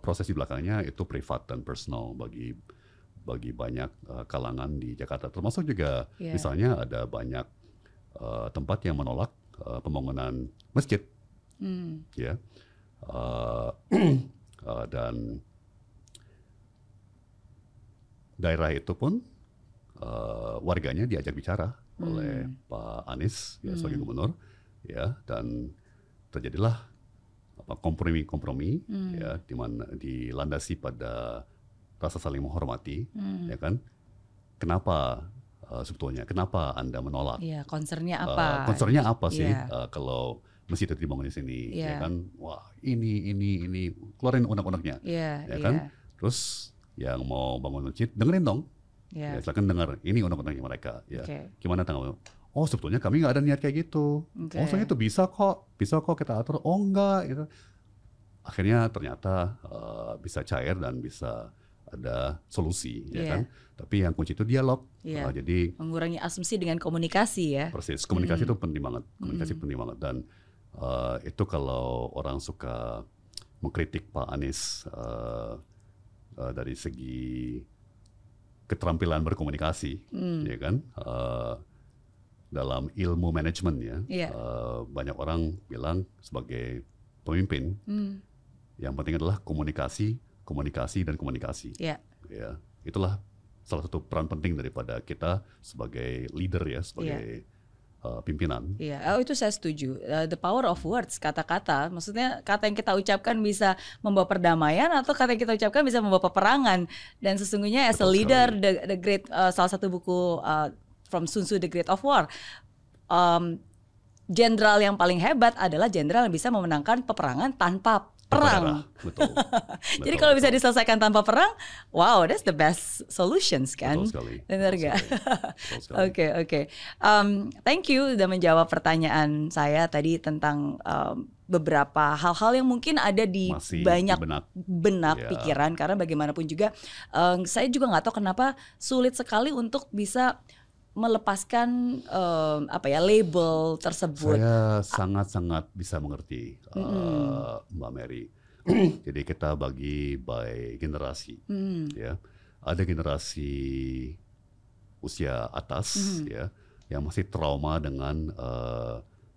Proses di belakangnya itu privat dan personal bagi banyak kalangan di Jakarta, termasuk juga misalnya ada banyak tempat yang menolak pembangunan masjid, ya, dan daerah itu pun warganya diajak bicara oleh Pak Anies ya, sebagai gubernur, ya, dan terjadilah kompromi ya, di mana dilandasi pada rasa saling menghormati, ya kan? Kenapa sebetulnya? Kenapa Anda menolak? Iya, concernnya apa? Concernnya apa sih kalau masjid itu dibangun di sini? Ya kan? Wah, ini keluarin undang-undangnya, ya kan? Terus yang mau bangun masjid dengerin dong, ya, silakan dengar ini undang-undangnya mereka. Ya, gimana tanggapan? Oh, sebetulnya kami nggak ada niat kayak gitu. Oh, soalnya itu bisa kok kita atur. Oh, enggak, gitu. Akhirnya ternyata bisa cair dan bisa ada solusi, ya kan? Tapi yang kunci itu dialog. Jadi mengurangi asumsi dengan komunikasi ya. Persis, komunikasi itu penting banget. Komunikasi penting banget dan itu kalau orang suka mengkritik Pak Anies dari segi keterampilan berkomunikasi, ya kan? Dalam ilmu manajemen ya, banyak orang bilang sebagai pemimpin yang penting adalah komunikasi dan komunikasi. Ya, itulah salah satu peran penting daripada kita sebagai leader ya, sebagai pimpinan. Iya, itu saya setuju. The power of words, kata-kata. Maksudnya kata yang kita ucapkan bisa membawa perdamaian atau kata yang kita ucapkan bisa membawa peperangan. Dan sesungguhnya as a leader, the great salah satu buku From Sun Tzu, The Great of War. Jenderal yang paling hebat adalah jenderal yang bisa memenangkan peperangan tanpa perang. Betul. Jadi kalau bisa diselesaikan tanpa perang, wow, that's the best solutions kan? Betul sekali. Benar gak? Oke. Thank you udah menjawab pertanyaan saya tadi tentang beberapa hal-hal yang mungkin ada di banyak benak pikiran, karena bagaimanapun juga saya juga nggak tahu kenapa sulit sekali untuk bisa melepaskan label tersebut. Saya sangat-sangat bisa mengerti Mbak Mary. Jadi kita bagi by generasi, ya. Ada generasi usia atas, ya, yang masih trauma dengan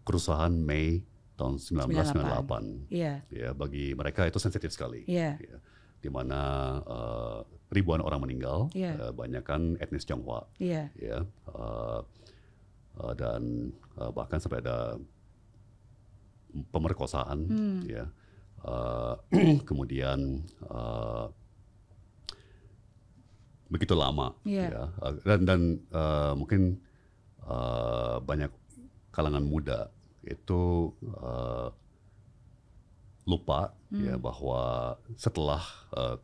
kerusuhan Mei tahun 1998. Ya, bagi mereka itu sensitif sekali. Ya. Di mana ribuan orang meninggal, banyak kan etnis Tionghoa, ya, dan bahkan sampai ada pemerkosaan, ya, kemudian begitu lama, ya, dan mungkin banyak kalangan muda itu lupa ya bahwa setelah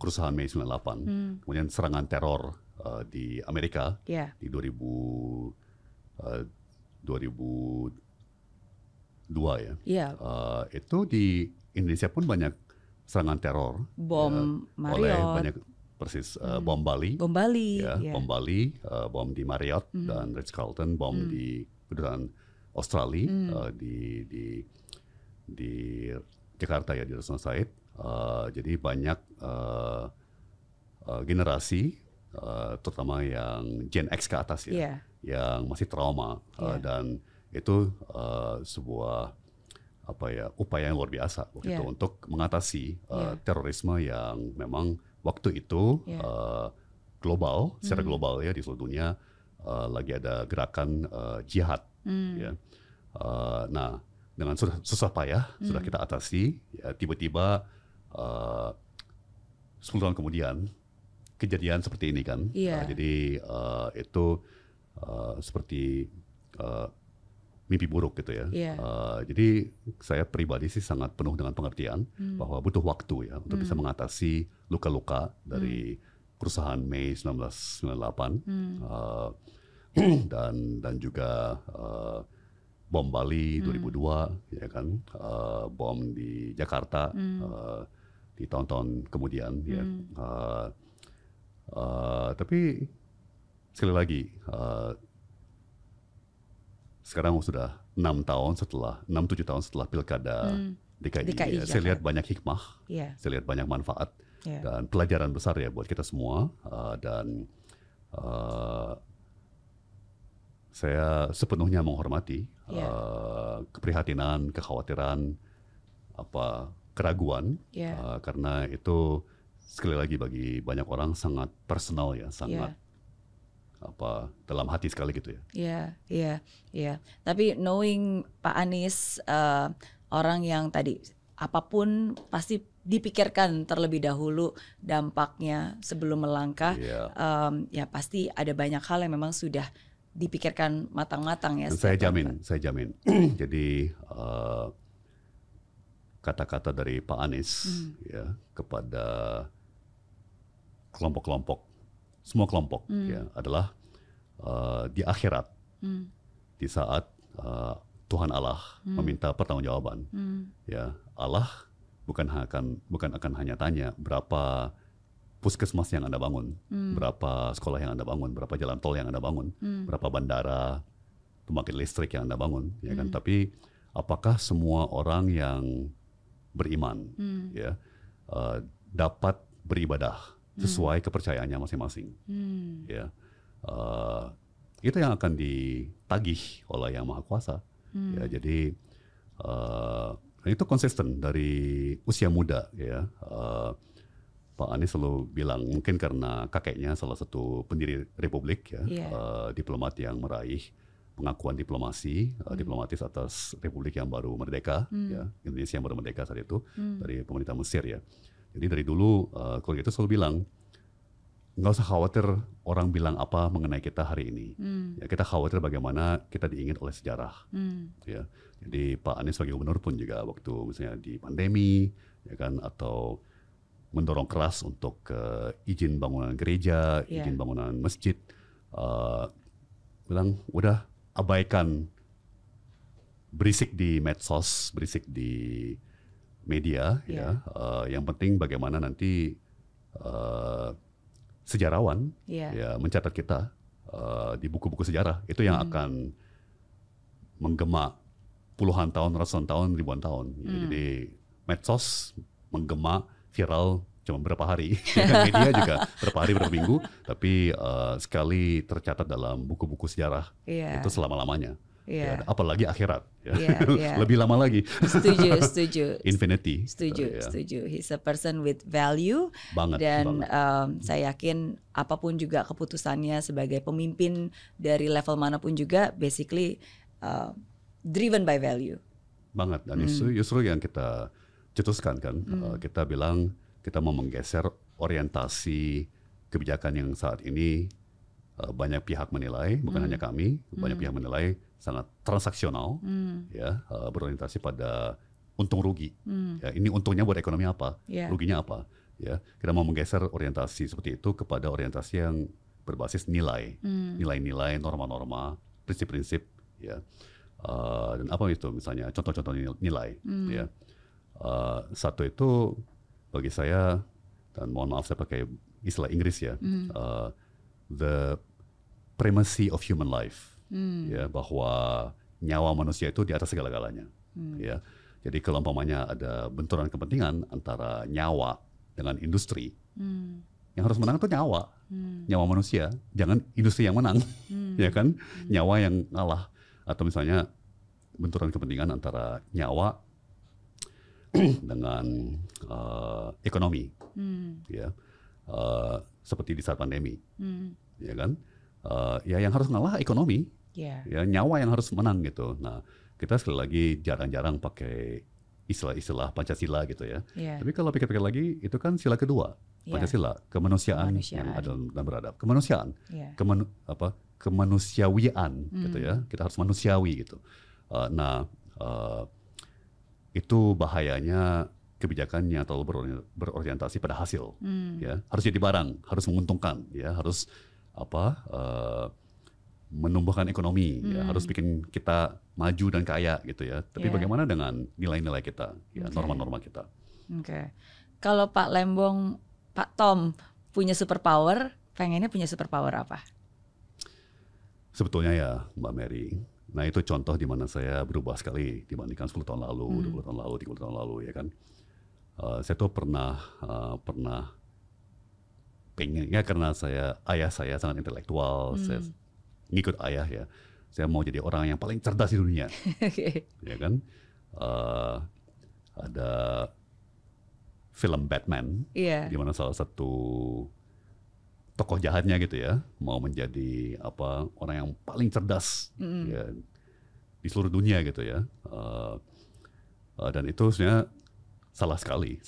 kerusuhan Mei 98, kemudian serangan teror di Amerika di 2002 ya, itu di Indonesia pun banyak serangan teror, bom Marriott, oleh banyak bom Bali, bom Bali, bom di Marriott dan Ritz Carlton, bom di kedutaan Australia di Jakarta ya, di Rasuna Said. Jadi banyak generasi, terutama yang Gen X ke atas ya, yang masih trauma, dan itu sebuah upaya yang luar biasa waktu itu untuk mengatasi terorisme yang memang waktu itu global, secara global ya, di seluruh dunia lagi ada gerakan jihad, ya. Nah, dengan susah payah sudah kita atasi, ya, tiba-tiba 10 tahun kemudian kejadian seperti ini kan. Jadi itu seperti mimpi buruk gitu ya. Jadi saya pribadi sih sangat penuh dengan pengertian bahwa butuh waktu ya untuk bisa mengatasi luka-luka dari kerusuhan Mei 1998 dan juga bom Bali 2002 ya kan, bom di Jakarta di tahun-tahun kemudian ya. Tapi sekali lagi sekarang sudah 6-7 tahun setelah pilkada DKI ya. Saya lihat banyak hikmah, saya lihat banyak manfaat dan pelajaran besar ya buat kita semua, dan saya sepenuhnya menghormati keprihatinan, kekhawatiran, keraguan, karena itu sekali lagi bagi banyak orang sangat personal ya, sangat dalam hati sekali gitu ya. Iya. Tapi knowing Pak Anies, orang yang tadi apapun pasti dipikirkan terlebih dahulu dampaknya sebelum melangkah. Ya pasti ada banyak hal yang memang sudah dipikirkan matang-matang ya. Dan saya jamin. Jadi kata-kata dari Pak Anies ya kepada kelompok-kelompok, semua kelompok ya adalah di akhirat, di saat Tuhan Allah meminta pertanggungjawaban, ya Allah bukan akan hanya tanya berapa puskesmas yang Anda bangun, berapa sekolah yang Anda bangun, berapa jalan tol yang Anda bangun, berapa bandara, pembangkit listrik yang Anda bangun, ya kan? Tapi apakah semua orang yang beriman, ya, dapat beribadah sesuai kepercayaannya masing-masing, ya, itu yang akan ditagih oleh Yang Maha Kuasa, ya. Jadi itu konsisten dari usia muda, ya. Pak Anies selalu bilang mungkin karena kakeknya salah satu pendiri Republik ya, diplomat yang meraih pengakuan diplomatis atas Republik yang baru merdeka, ya, Indonesia yang baru merdeka saat itu dari pemerintah Mesir ya. Jadi dari dulu keluarga itu selalu bilang nggak usah khawatir orang bilang apa mengenai kita hari ini, ya, kita khawatir bagaimana kita diingat oleh sejarah, ya. Jadi Pak Anies sebagai gubernur pun juga waktu misalnya di pandemi, ya kan, atau mendorong keras untuk izin bangunan gereja, izin bangunan masjid, bilang udah abaikan berisik di medsos, berisik di media, ya. Yang penting bagaimana nanti sejarawan ya mencatat kita di buku-buku sejarah, itu yang akan menggema puluhan tahun, ratusan tahun, ribuan tahun. Jadi medsos menggema viral cuma berapa hari, media juga berapa hari, berapa minggu, tapi sekali tercatat dalam buku-buku sejarah itu selama-lamanya. Ya, apalagi akhirat, ya. Lebih lama lagi. Setuju. Infinity. Setuju. He's a person with value. Dan saya yakin apapun juga keputusannya sebagai pemimpin dari level manapun juga, basically driven by value. Banget. Dan justru yang kita cetuskan kan, kita bilang kita mau menggeser orientasi kebijakan yang saat ini banyak pihak menilai, bukan hanya kami, banyak pihak menilai sangat transaksional, ya, berorientasi pada untung rugi. Ya, ini untungnya buat ekonomi apa, ruginya apa, ya. Kita mau menggeser orientasi seperti itu kepada orientasi yang berbasis nilai, nilai-nilai, norma-norma, prinsip-prinsip, ya. Dan apa itu misalnya contoh-contoh nilai, ya. Satu itu bagi saya, dan mohon maaf saya pakai istilah Inggris ya, the primacy of human life, ya, bahwa nyawa manusia itu di atas segala-galanya, ya. Jadi kalau umpamanya ada benturan kepentingan antara nyawa dengan industri, yang harus menang itu nyawa, nyawa manusia, jangan industri yang menang, ya kan, nyawa yang ngalah. Atau misalnya benturan kepentingan antara nyawa dengan ekonomi, ya, seperti di saat pandemi, ya kan, ya yang harus ngalah ekonomi, ya nyawa yang harus menang gitu. Nah kita sekali lagi jarang-jarang pakai istilah-istilah Pancasila gitu ya. Yeah. Tapi kalau pikir-pikir lagi, itu kan sila kedua, Pancasila, kemanusiaan yang adil dan beradab. Kemanusiaan, kemanusiawian gitu ya. Kita harus manusiawi gitu. Itu bahayanya kebijakan yang terlalu berorientasi pada hasil. Ya, harus jadi barang, harus menguntungkan, ya, harus menumbuhkan ekonomi, ya, harus bikin kita maju dan kaya gitu ya. Tapi bagaimana dengan nilai-nilai kita, ya, norma-norma kita? Kalau Pak Lembong, Pak Tom punya superpower, pengennya punya superpower apa? Sebetulnya ya Mbak Mary, nah itu contoh di mana saya berubah sekali dibandingkan 10 tahun lalu, 20 tahun lalu, 30 tahun lalu, ya kan. Saya tuh pernah pengennya, karena ayah saya sangat intelektual, saya ngikut ayah ya. Saya mau jadi orang yang paling cerdas di dunia, ya kan. Ada film Batman, di mana salah satu tokoh jahatnya gitu ya mau menjadi orang yang paling cerdas ya, di seluruh dunia gitu ya. Dan itu sebenarnya salah sekali.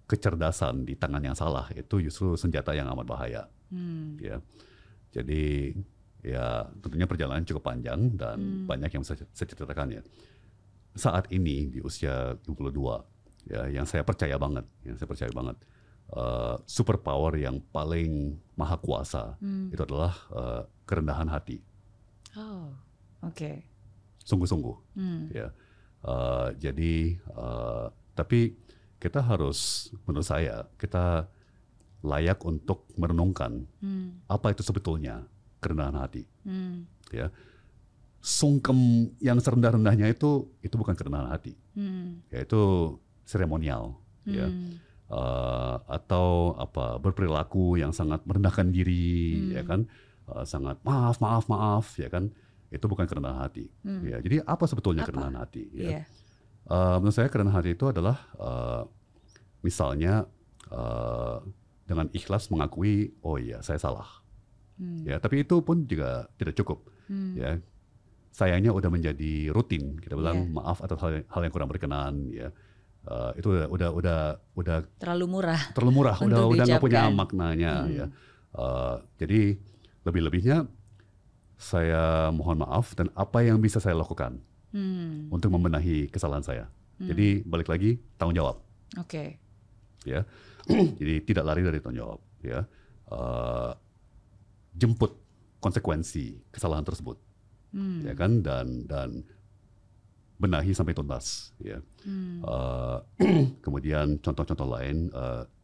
Kecerdasan di tangan yang salah itu justru senjata yang amat bahaya. Ya. Jadi ya tentunya perjalanan cukup panjang dan banyak yang bisa saya ceritakan ya. Saat ini di usia 22 ya, yang saya percaya banget, superpower yang paling maha kuasa itu adalah kerendahan hati. Sungguh-sungguh. Ya. Jadi tapi kita harus, menurut saya, kita layak untuk merenungkan apa itu sebetulnya kerendahan hati. Ya. Sungkem yang serendah-rendahnya itu bukan kerendahan hati. Ya, itu seremonial. Ya. Atau berperilaku yang sangat merendahkan diri, ya kan, sangat maaf, ya kan, itu bukan kerendahan hati. Ya, jadi apa sebetulnya kerendahan hati? Ya. Menurut saya kerendahan hati itu adalah misalnya dengan ikhlas mengakui, oh iya saya salah. Ya, tapi itu pun juga tidak cukup. Ya, sayangnya udah menjadi rutin. Kita bilang maaf atas hal yang kurang berkenan. Ya. Itu udah terlalu murah, udah nggak punya maknanya. Ya. Jadi lebih-lebihnya saya mohon maaf dan apa yang bisa saya lakukan untuk membenahi kesalahan saya. Jadi balik lagi tanggung jawab. Ya, jadi tidak lari dari tanggung jawab. Ya, jemput konsekuensi kesalahan tersebut. Ya kan, dan benahi sampai tuntas. Ya. Kemudian contoh-contoh lain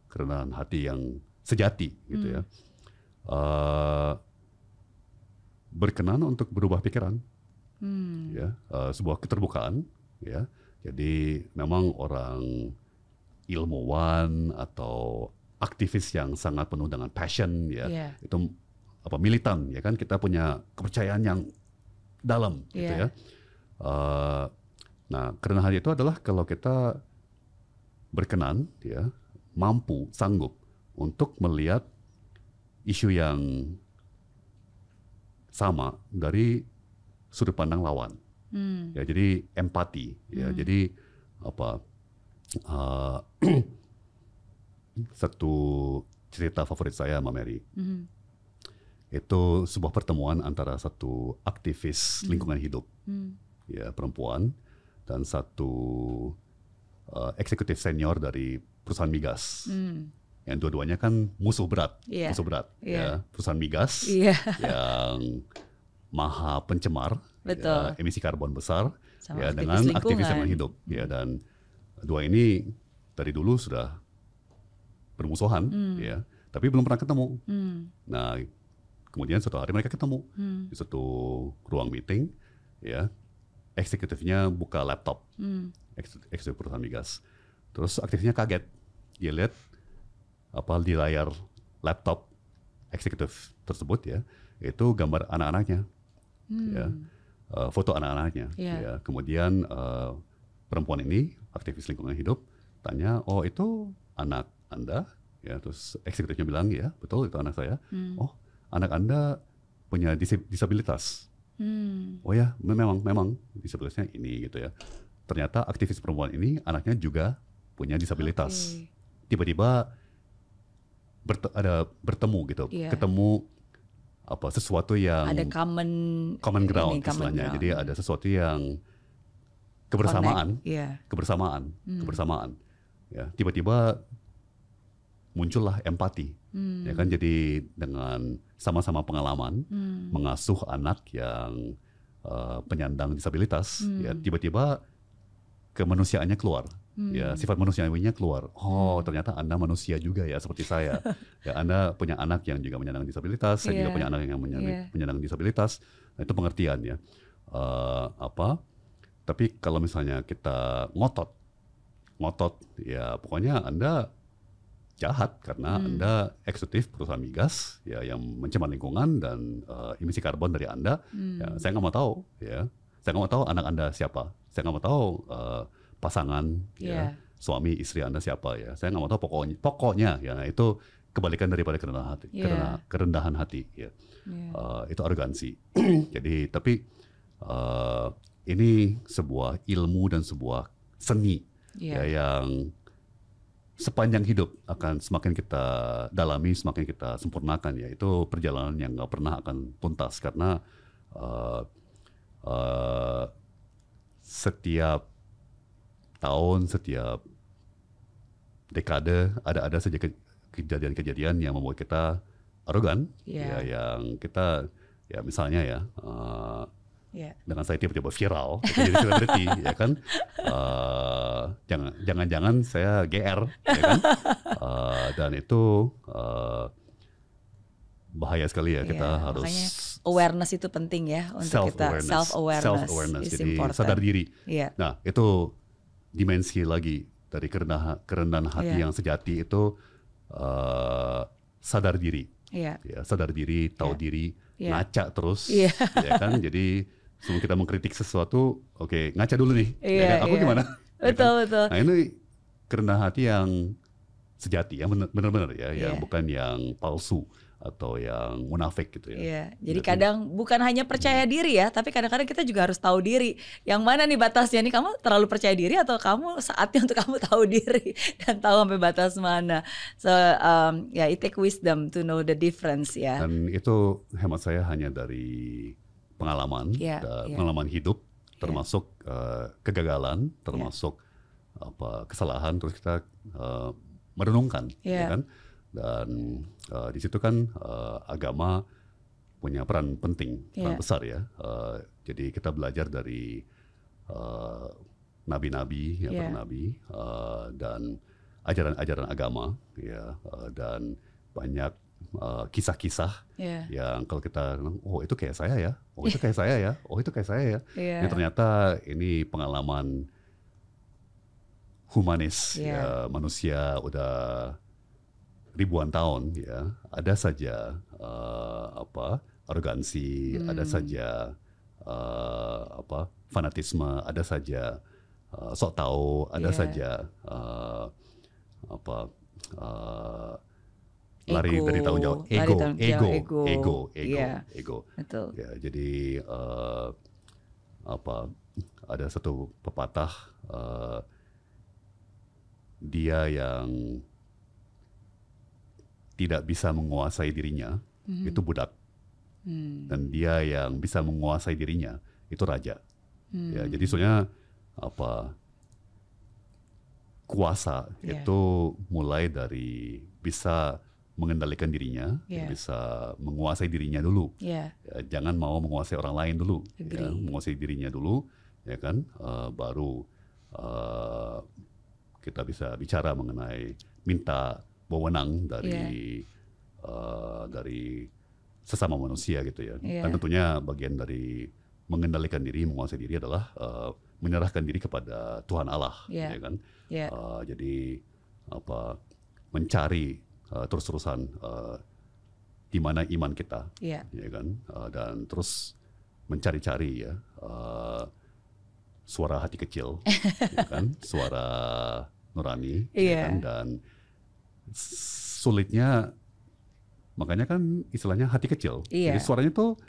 kerendahan hati yang sejati, gitu ya. Berkenan untuk berubah pikiran, ya, sebuah keterbukaan, ya. Jadi memang orang ilmuwan atau aktivis yang sangat penuh dengan passion, ya, itu militan, ya kan, kita punya kepercayaan yang dalam, gitu ya. Nah, kerendahan hati itu adalah kalau kita berkenan, ya, mampu, sanggup untuk melihat isu yang sama dari sudut pandang lawan. Ya, jadi empati. Ya, jadi satu cerita favorit saya, Mbak Mary, itu sebuah pertemuan antara satu aktivis lingkungan hidup, ya, perempuan, dan satu eksekutif senior dari perusahaan migas. Yang dua-duanya kan musuh berat, ya, perusahaan migas yang maha pencemar, ya, emisi karbon besar, ya, dengan aktivis lingkungan hidup, ya, dan dua ini dari dulu sudah bermusuhan, ya, tapi belum pernah ketemu. Nah, kemudian suatu hari mereka ketemu di satu ruang meeting, ya, eksekutifnya buka laptop, eksekutif perusahaan migas, terus aktivisnya kaget, dia lihat di layar laptop eksekutif tersebut, ya, itu gambar anak-anaknya, ya, foto anak-anaknya, ya. Kemudian perempuan ini aktivis lingkungan hidup tanya, oh itu anak Anda, ya, terus eksekutifnya bilang, ya betul itu anak saya. Oh, anak Anda punya disabilitas. Oh ya, memang disabilitasnya ini, gitu ya. ternyata aktivis perempuan ini anaknya juga punya disabilitas. Tiba-tiba bertemu gitu, ketemu sesuatu yang ada common ground istilahnya. Jadi ada sesuatu yang kebersamaan. Ya, tiba-tiba muncullah empati. Ya kan, jadi dengan sama-sama pengalaman mengasuh anak yang penyandang disabilitas, ya tiba-tiba kemanusiaannya keluar. Ya, sifat manusiawinya keluar. Oh, ternyata Anda manusia juga ya, seperti saya. Ya, Anda punya anak yang juga menyandang disabilitas, saya juga punya anak yang menyandang disabilitas. Nah, itu pengertian ya. Tapi kalau misalnya kita ngotot, ya pokoknya Anda jahat karena Anda eksekutif perusahaan migas ya yang mencemar lingkungan dan emisi karbon dari Anda. Ya, saya nggak mau tahu ya. Saya nggak mau tahu anak Anda siapa. Saya nggak mau tahu pasangan, ya, suami istri Anda siapa ya. Saya nggak mau tahu pokoknya ya. Nah, itu kebalikan daripada kerendahan hati ya. Itu arogansi. Jadi tapi ini sebuah ilmu dan sebuah seni ya, yang sepanjang hidup akan semakin kita dalami, semakin kita sempurnakan ya. Itu perjalanan yang nggak pernah akan tuntas karena setiap tahun, setiap dekade ada saja kejadian-kejadian yang membuat kita arogan, ya, yang kita ya misalnya ya dengan saya tiba-tiba viral, jadi selebriti, ya kan, jangan-jangan saya GR, ya kan, dan itu bahaya sekali ya, kita harus awareness itu penting ya untuk kita self awareness jadi sadar diri. Nah, itu dimensi lagi dari kerendahan hati yang sejati itu sadar diri, ya, sadar diri, tahu diri, ngaca terus, ya kan. Jadi sebelum kita mengkritik sesuatu, oke, ngaca dulu nih, ya kan? Aku gimana? Betul, betul. Nah, ini kerendahan hati yang sejati, yang benar-benar ya, yang bukan yang palsu atau yang munafik gitu ya. Jadi kadang bukan hanya percaya diri ya, tapi kadang-kadang kita juga harus tahu diri. Yang mana nih batasnya nih, kamu terlalu percaya diri atau kamu saatnya untuk kamu tahu diri dan tahu sampai batas mana. So it take wisdom to know the difference ya. Dan itu hemat saya hanya dari pengalaman, pengalaman hidup, termasuk kegagalan, termasuk kesalahan, terus kita merenungkan, ya kan. Dan di situ kan agama punya peran penting, peran besar ya. Jadi kita belajar dari nabi-nabi, para nabi, dan ajaran-ajaran agama, ya, dan banyak kisah-kisah yang kalau kita, oh itu kayak saya ya, oh itu kayak saya ya, oh itu kayak saya ya. Yang ternyata ini pengalaman humanis, ya, manusia udah ribuan tahun ya, ada saja arogansi, ada saja fanatisme, ada saja sok tahu, ada saja lari dari tanggung jawab, ego. Betul. Ya, jadi ada satu pepatah, dia yang tidak bisa menguasai dirinya itu budak, dan dia yang bisa menguasai dirinya itu raja. Ya, jadi soalnya kuasa itu mulai dari bisa mengendalikan dirinya, bisa menguasai dirinya dulu. Ya, jangan mau menguasai orang lain dulu, ya, menguasai dirinya dulu, ya kan, baru kita bisa bicara mengenai minta wewenang dari sesama manusia gitu ya. Dan tentunya bagian dari mengendalikan diri, menguasai diri adalah menyerahkan diri kepada Tuhan Allah, ya kan. Jadi mencari terus-terusan di mana iman kita, ya kan, dan terus mencari-cari ya suara hati kecil, ya kan, suara nurani, ya kan, dan sulitnya makanya kan istilahnya hati kecil. Jadi suaranya tuh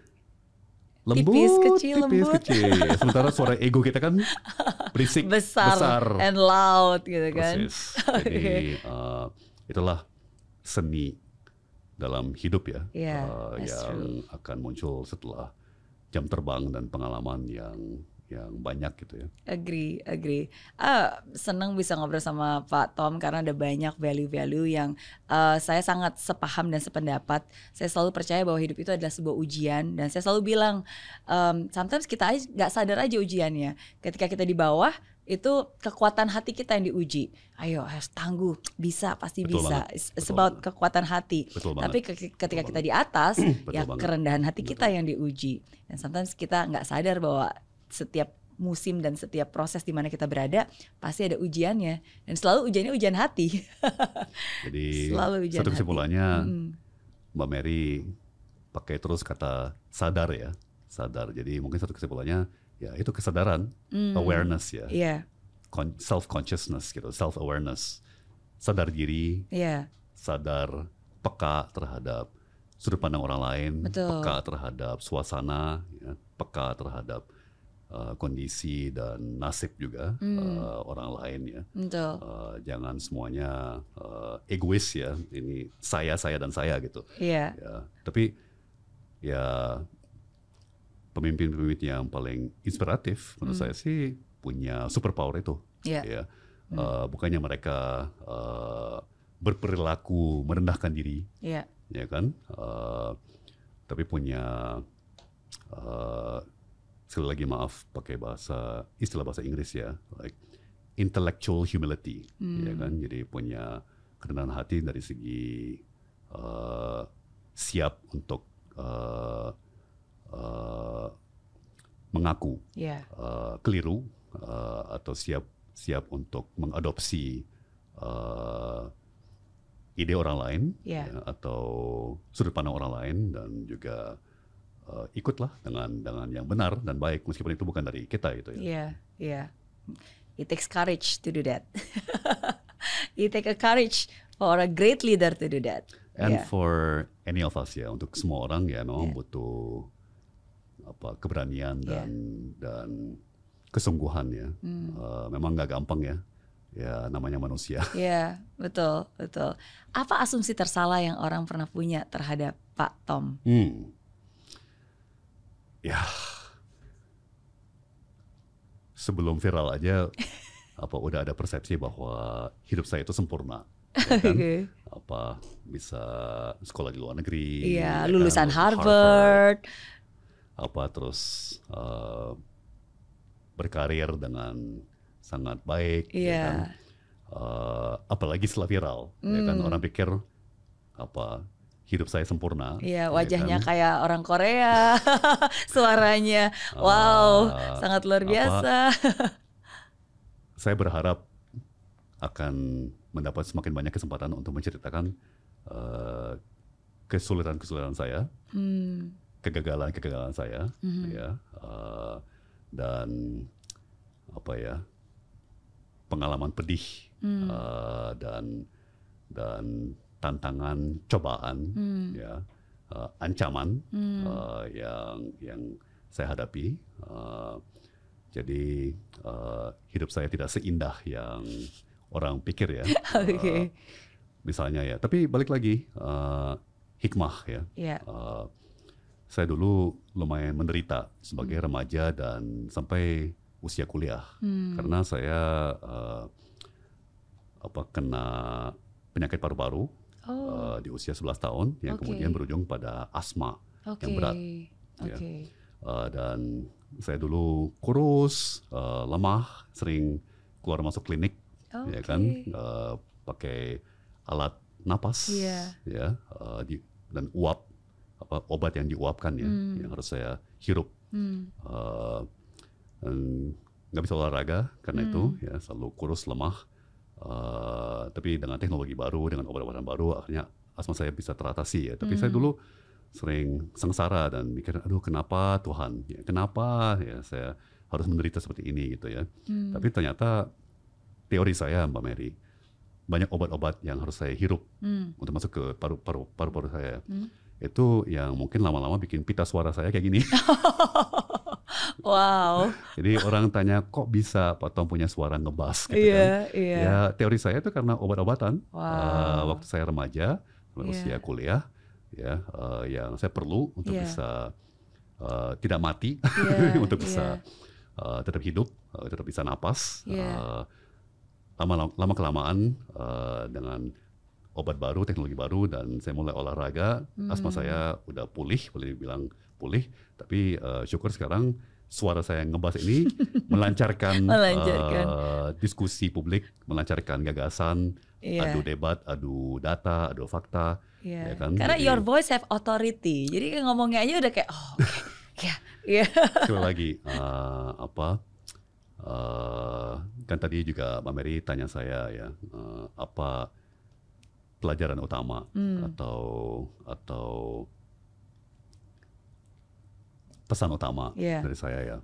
lembut, tipis tipis, lembut. kecil. Sementara suara ego kita kan berisik, besar. And loud gitu kan. Persis. Jadi itulah seni dalam hidup ya, yang akan muncul setelah jam terbang dan pengalaman yang banyak gitu ya. Agree. Senang bisa ngobrol sama Pak Tom karena ada banyak value-value yang saya sangat sepaham dan sependapat. Saya selalu percaya bahwa hidup itu adalah sebuah ujian dan saya selalu bilang sometimes kita nggak sadar aja ujiannya. Ketika kita di bawah itu kekuatan hati kita yang diuji. Ayo harus tangguh, pasti Betul bisa. Banget. It's about kekuatan hati. Tapi ketika kita di atas, ya kerendahan hati kita yang diuji. Dan sometimes kita nggak sadar bahwa setiap musim dan setiap proses di mana kita berada pasti ada ujiannya dan selalu ujiannya ujian hati. Jadi selalu ujian satu kesimpulannya hati. Mbak Mary pakai terus kata sadar ya, sadar. Jadi mungkin satu kesimpulannya ya itu kesadaran, awareness ya, self consciousness gitu, self awareness, sadar diri, sadar peka terhadap sudut pandang orang lain, peka terhadap suasana, ya, peka terhadap kondisi dan nasib juga orang lain ya. Jangan semuanya egois ya. Ini saya dan saya gitu. Ya, tapi ya pemimpin-pemimpin yang paling inspiratif menurut saya sih punya superpower itu. Ya, bukannya mereka berperilaku merendahkan diri, ya kan? Tapi punya sekali lagi maaf pakai istilah bahasa Inggris ya, like intellectual humility, ya kan? Jadi punya kerendahan hati dari segi siap untuk mengaku keliru atau siap untuk mengadopsi ide orang lain ya, atau sudut pandang orang lain dan juga ikutlah dengan yang benar dan baik meskipun itu bukan dari kita gitu ya. It takes courage to do that. It takes a courage for a great leader to do that. And for any of us ya, untuk semua orang ya memang butuh keberanian dan kesungguhan ya. Memang nggak gampang ya. Ya namanya manusia. Iya, betul. Apa asumsi tersalah yang orang pernah punya terhadap Pak Tom? Ya, sebelum viral aja, udah ada persepsi bahwa hidup saya itu sempurna, ya kan? Bisa sekolah di luar negeri, lulusan Harvard, terus berkarir dengan sangat baik, ya kan? Apalagi setelah viral, ya kan? Orang pikir hidup saya sempurna. Iya, wajahnya ya kan? Kayak orang Korea, suaranya, wow, sangat luar biasa. Saya berharap akan mendapat semakin banyak kesempatan untuk menceritakan kesulitan-kesulitan saya, kegagalan-kegagalan saya, ya, dan pengalaman pedih dan tantangan, cobaan, ya, ancaman yang saya hadapi. Jadi hidup saya tidak seindah yang orang pikir ya. Misalnya ya, tapi balik lagi hikmah ya. Saya dulu lumayan menderita sebagai remaja dan sampai usia kuliah karena saya kena penyakit paru-paru. Di usia 11 tahun yang kemudian berujung pada asma yang berat. Ya. Dan saya dulu kurus, lemah, sering keluar masuk klinik, ya kan, pakai alat napas, ya, dan obat yang diuapkan ya, yang harus saya hirup. Dan nggak bisa olahraga karena itu, ya selalu kurus, lemah. Tapi dengan teknologi baru, dengan obat-obatan baru, akhirnya asma saya bisa teratasi ya. Tapi saya dulu sering sengsara dan mikir, aduh kenapa Tuhan? Ya, kenapa ya saya harus menderita seperti ini gitu ya. Tapi ternyata teori saya Mbak Mary, banyak obat-obat yang harus saya hirup untuk masuk ke paru-paru saya. itu yang mungkin lama-lama bikin pita suara saya kayak gini. Wow. Jadi orang tanya kok bisa Pak Tom punya suara ngebas gitu Iya, kan. iya. Ya teori saya itu karena obat-obatan. Wow. Waktu saya remaja, usia kuliah, ya yang saya perlu untuk Iya. bisa tidak mati, Iya, untuk bisa iya. tetap hidup, tetap bisa napas. Iya. Lama kelamaan dengan obat baru, teknologi baru, dan saya mulai olahraga, asma saya udah pulih, boleh dibilang pulih. Tapi syukur sekarang suara saya ngebas ini melancarkan, diskusi publik, melancarkan gagasan, adu debat, adu data, adu fakta. Yeah. Ya kan? Karena jadi, your voice have authority. Jadi ngomongnya aja udah kayak oh okay. Ya. Sekali lagi kan tadi juga Mbak Mary tanya saya ya apa pelajaran utama atau pesan utama dari saya ya.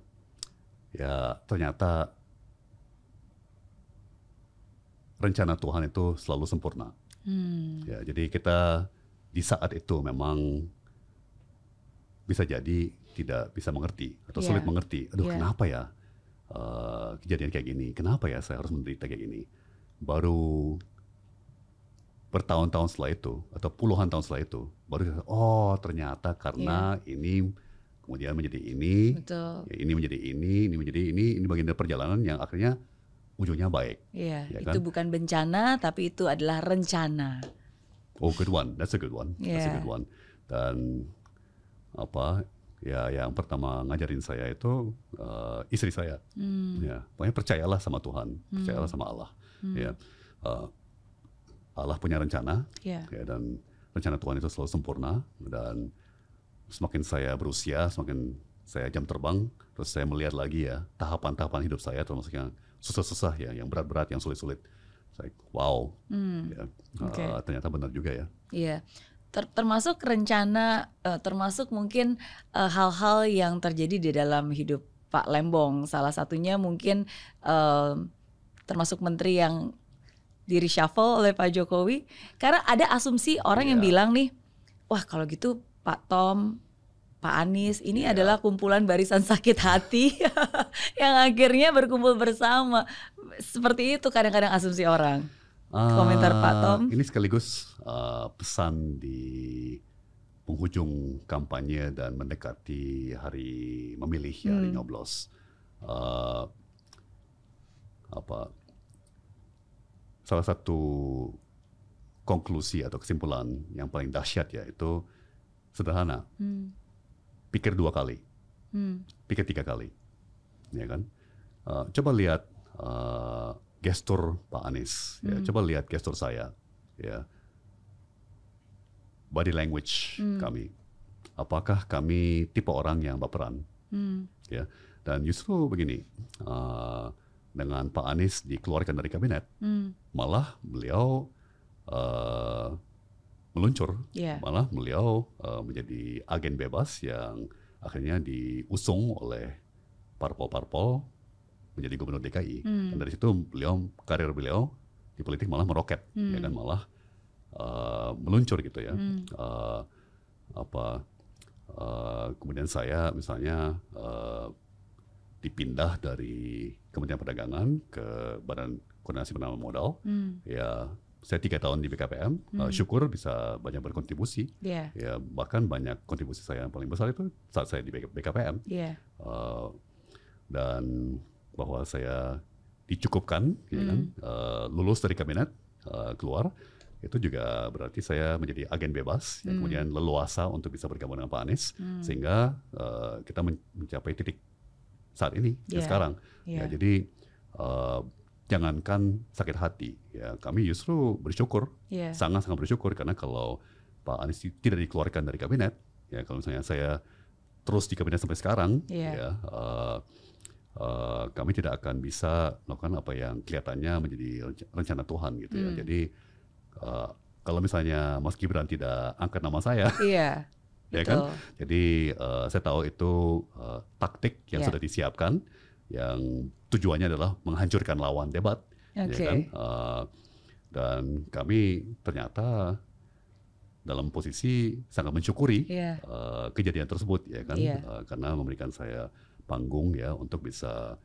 Ya ternyata rencana Tuhan itu selalu sempurna. Ya, jadi kita di saat itu memang bisa jadi tidak bisa mengerti atau sulit mengerti. Aduh, kenapa ya kejadian kayak gini? Kenapa ya saya harus menderita kayak gini? Baru bertahun-tahun setelah itu atau puluhan tahun setelah itu baru oh ternyata karena ini kemudian menjadi ini, ya, ini menjadi ini menjadi ini bagian dari perjalanan yang akhirnya ujungnya baik. Iya, ya itu kan? bukan bencana tapi itu adalah rencana. Oh, good one. That's a good one. That's a good one. Dan ya yang pertama ngajarin saya itu istri saya. Ya, pokoknya percayalah sama Tuhan, percayalah sama Allah. Ya, Allah punya rencana, ya, dan rencana Tuhan itu selalu sempurna. Dan semakin saya berusia, semakin saya jam terbang, terus saya melihat lagi ya tahapan-tahapan hidup saya, termasuk yang susah-susah ya, yang berat-berat, yang sulit-sulit. Saya wow, ya, ternyata benar juga ya. Iya, termasuk rencana, termasuk mungkin hal-hal yang terjadi di dalam hidup Pak Lembong. Salah satunya mungkin termasuk menteri yang di reshuffle oleh Pak Jokowi. Karena ada asumsi orang yang bilang nih, wah kalau gitu Pak Tom, Pak Anies ini adalah kumpulan barisan sakit hati yang akhirnya berkumpul bersama. Seperti itu kadang-kadang asumsi orang. Komentar Pak Tom. Ini sekaligus pesan di penghujung kampanye dan mendekati hari memilih ya, hari nyoblos. Salah satu konklusi atau kesimpulan yang paling dahsyat ya itu sederhana. Pikir 2 kali, pikir 3 kali, ya kan? Coba lihat gestur Pak Anies, ya. Coba lihat gestur saya, ya. Body language kami. Apakah kami tipe orang yang baperan? Ya. Dan justru begini, dengan Pak Anies dikeluarkan dari kabinet, malah beliau meluncur, malah beliau menjadi agen bebas yang akhirnya diusung oleh parpol-parpol menjadi gubernur DKI. Dan dari situ karir beliau di politik malah meroket, ya kan, malah meluncur gitu ya. Kemudian saya misalnya dipindah dari Kementerian Perdagangan ke Badan Koordinasi Penanaman Modal, ya. Saya 3 tahun di BKPM, syukur bisa banyak berkontribusi. Ya, bahkan banyak kontribusi saya yang paling besar itu saat saya di BKPM. Dan bahwa saya dicukupkan, ya kan, lulus dari kabinet, keluar, itu juga berarti saya menjadi agen bebas, yang kemudian leluasa untuk bisa bergabung dengan Pak Anies, sehingga kita mencapai titik saat ini, ya sekarang. Ya, jadi jangankan sakit hati, ya kami justru bersyukur, sangat-sangat bersyukur, karena kalau Pak Anies tidak dikeluarkan dari kabinet, ya kalau misalnya saya terus di kabinet sampai sekarang, ya kami tidak akan bisa melakukan apa yang kelihatannya menjadi rencana Tuhan gitu ya. Jadi kalau misalnya Mas Gibran tidak angkat nama saya, ya kan, jadi saya tahu itu taktik yang sudah disiapkan, yang tujuannya adalah menghancurkan lawan debat, ya kan? Dan kami ternyata dalam posisi sangat mensyukuri kejadian tersebut ya kan, karena memberikan saya panggung ya untuk bisa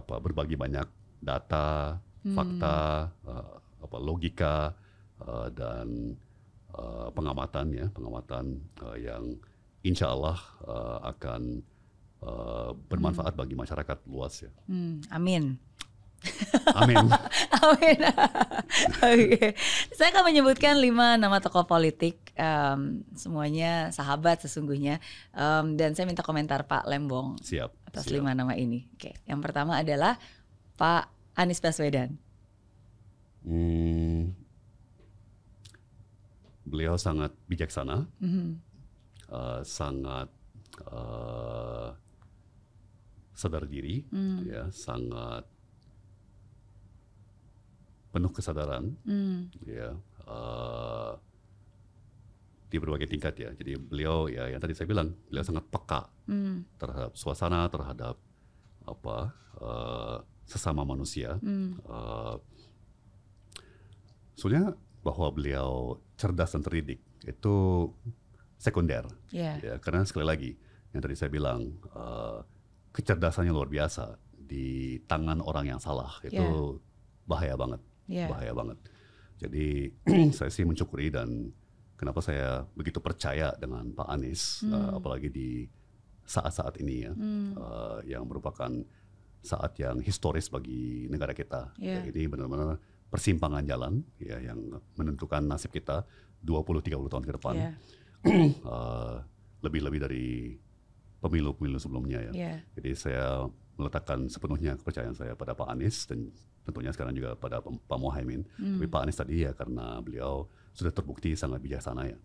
berbagi banyak data, fakta, logika dan pengamatan yang insya Allah akan bermanfaat bagi masyarakat luas ya. Amin. Amin. Amin. Okay. Saya akan menyebutkan 5 nama tokoh politik, semuanya sahabat sesungguhnya, dan saya minta komentar Pak Lembong. Siap. Atas 5 nama ini. Oke. Yang pertama adalah Pak Anies Baswedan. Beliau sangat bijaksana, sangat sadar diri, ya, sangat penuh kesadaran, ya, di berbagai tingkat ya. Jadi beliau ya yang tadi saya bilang, beliau sangat peka terhadap suasana, terhadap sesama manusia. Sebenarnya bahwa beliau cerdas dan terdidik itu sekunder, ya, karena sekali lagi yang tadi saya bilang kecerdasannya luar biasa di tangan orang yang salah itu bahaya banget. Bahaya banget. Jadi saya sih mensyukuri dan kenapa saya begitu percaya dengan Pak Anies, apalagi di saat-saat ini ya, yang merupakan saat yang historis bagi negara kita. Ya, ini benar-benar persimpangan jalan ya yang menentukan nasib kita 20-30 tahun ke depan. Lebih-lebih dari pemilu-pemilu sebelumnya ya. Jadi saya meletakkan sepenuhnya kepercayaan saya pada Pak Anies dan tentunya sekarang juga pada Pak Muhaimin. Tapi Pak Anies tadi ya karena beliau sudah terbukti sangat bijaksana ya,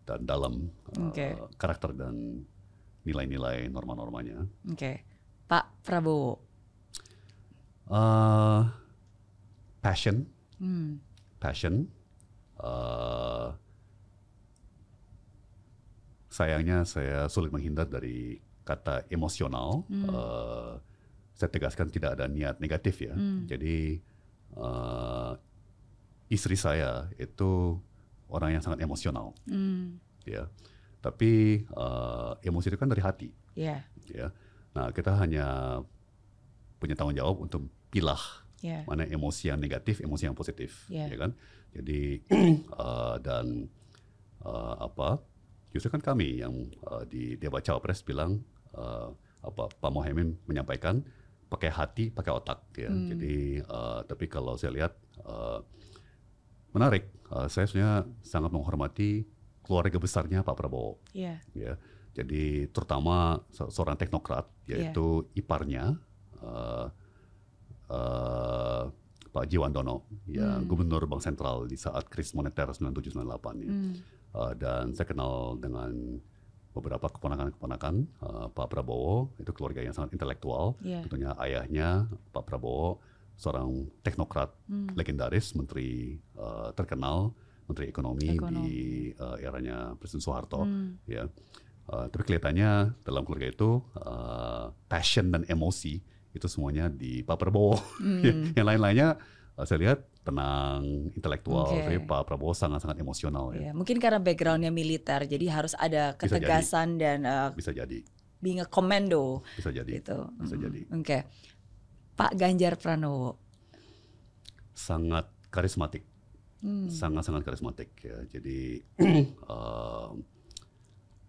dan dalam karakter dan nilai-nilai norma-normanya. Pak Prabowo. Passion. Sayangnya saya sulit menghindar dari kata emosional. Saya tegaskan tidak ada niat negatif ya. Jadi istri saya itu orang yang sangat emosional, ya. Tapi emosi itu kan dari hati, ya. Nah kita hanya punya tanggung jawab untuk pilah mana emosi yang negatif, emosi yang positif, ya kan. Jadi dan justru kan kami yang di debat cawapres bilang Pak Muhaimin menyampaikan pakai hati, pakai otak ya. Jadi tapi kalau saya lihat menarik, saya sebenarnya sangat menghormati keluarga besarnya Pak Prabowo. Ya. Jadi terutama seorang teknokrat yaitu iparnya Pak Jiwandono, ya, Gubernur Bank Sentral di saat krisis moneter 97-98 ya. Dan saya kenal dengan beberapa keponakan-keponakan Pak Prabowo, itu keluarga yang sangat intelektual. Tentunya ayahnya Pak Prabowo seorang teknokrat legendaris, menteri terkenal, menteri ekonomi. Di eranya Presiden Soeharto. Ya. Tapi kelihatannya dalam keluarga itu passion dan emosi itu semuanya di Pak Prabowo. Yang lain-lainnya saya lihat tenang, intelektual, tapi Pak Prabowo sangat-sangat emosional. Ya. Mungkin karena backgroundnya militer, jadi harus ada ketegasan dan bisa jadi being a commando. Bisa jadi. Gitu. Bisa jadi. Pak Ganjar Pranowo. Sangat karismatik, sangat-sangat karismatik. Ya. Jadi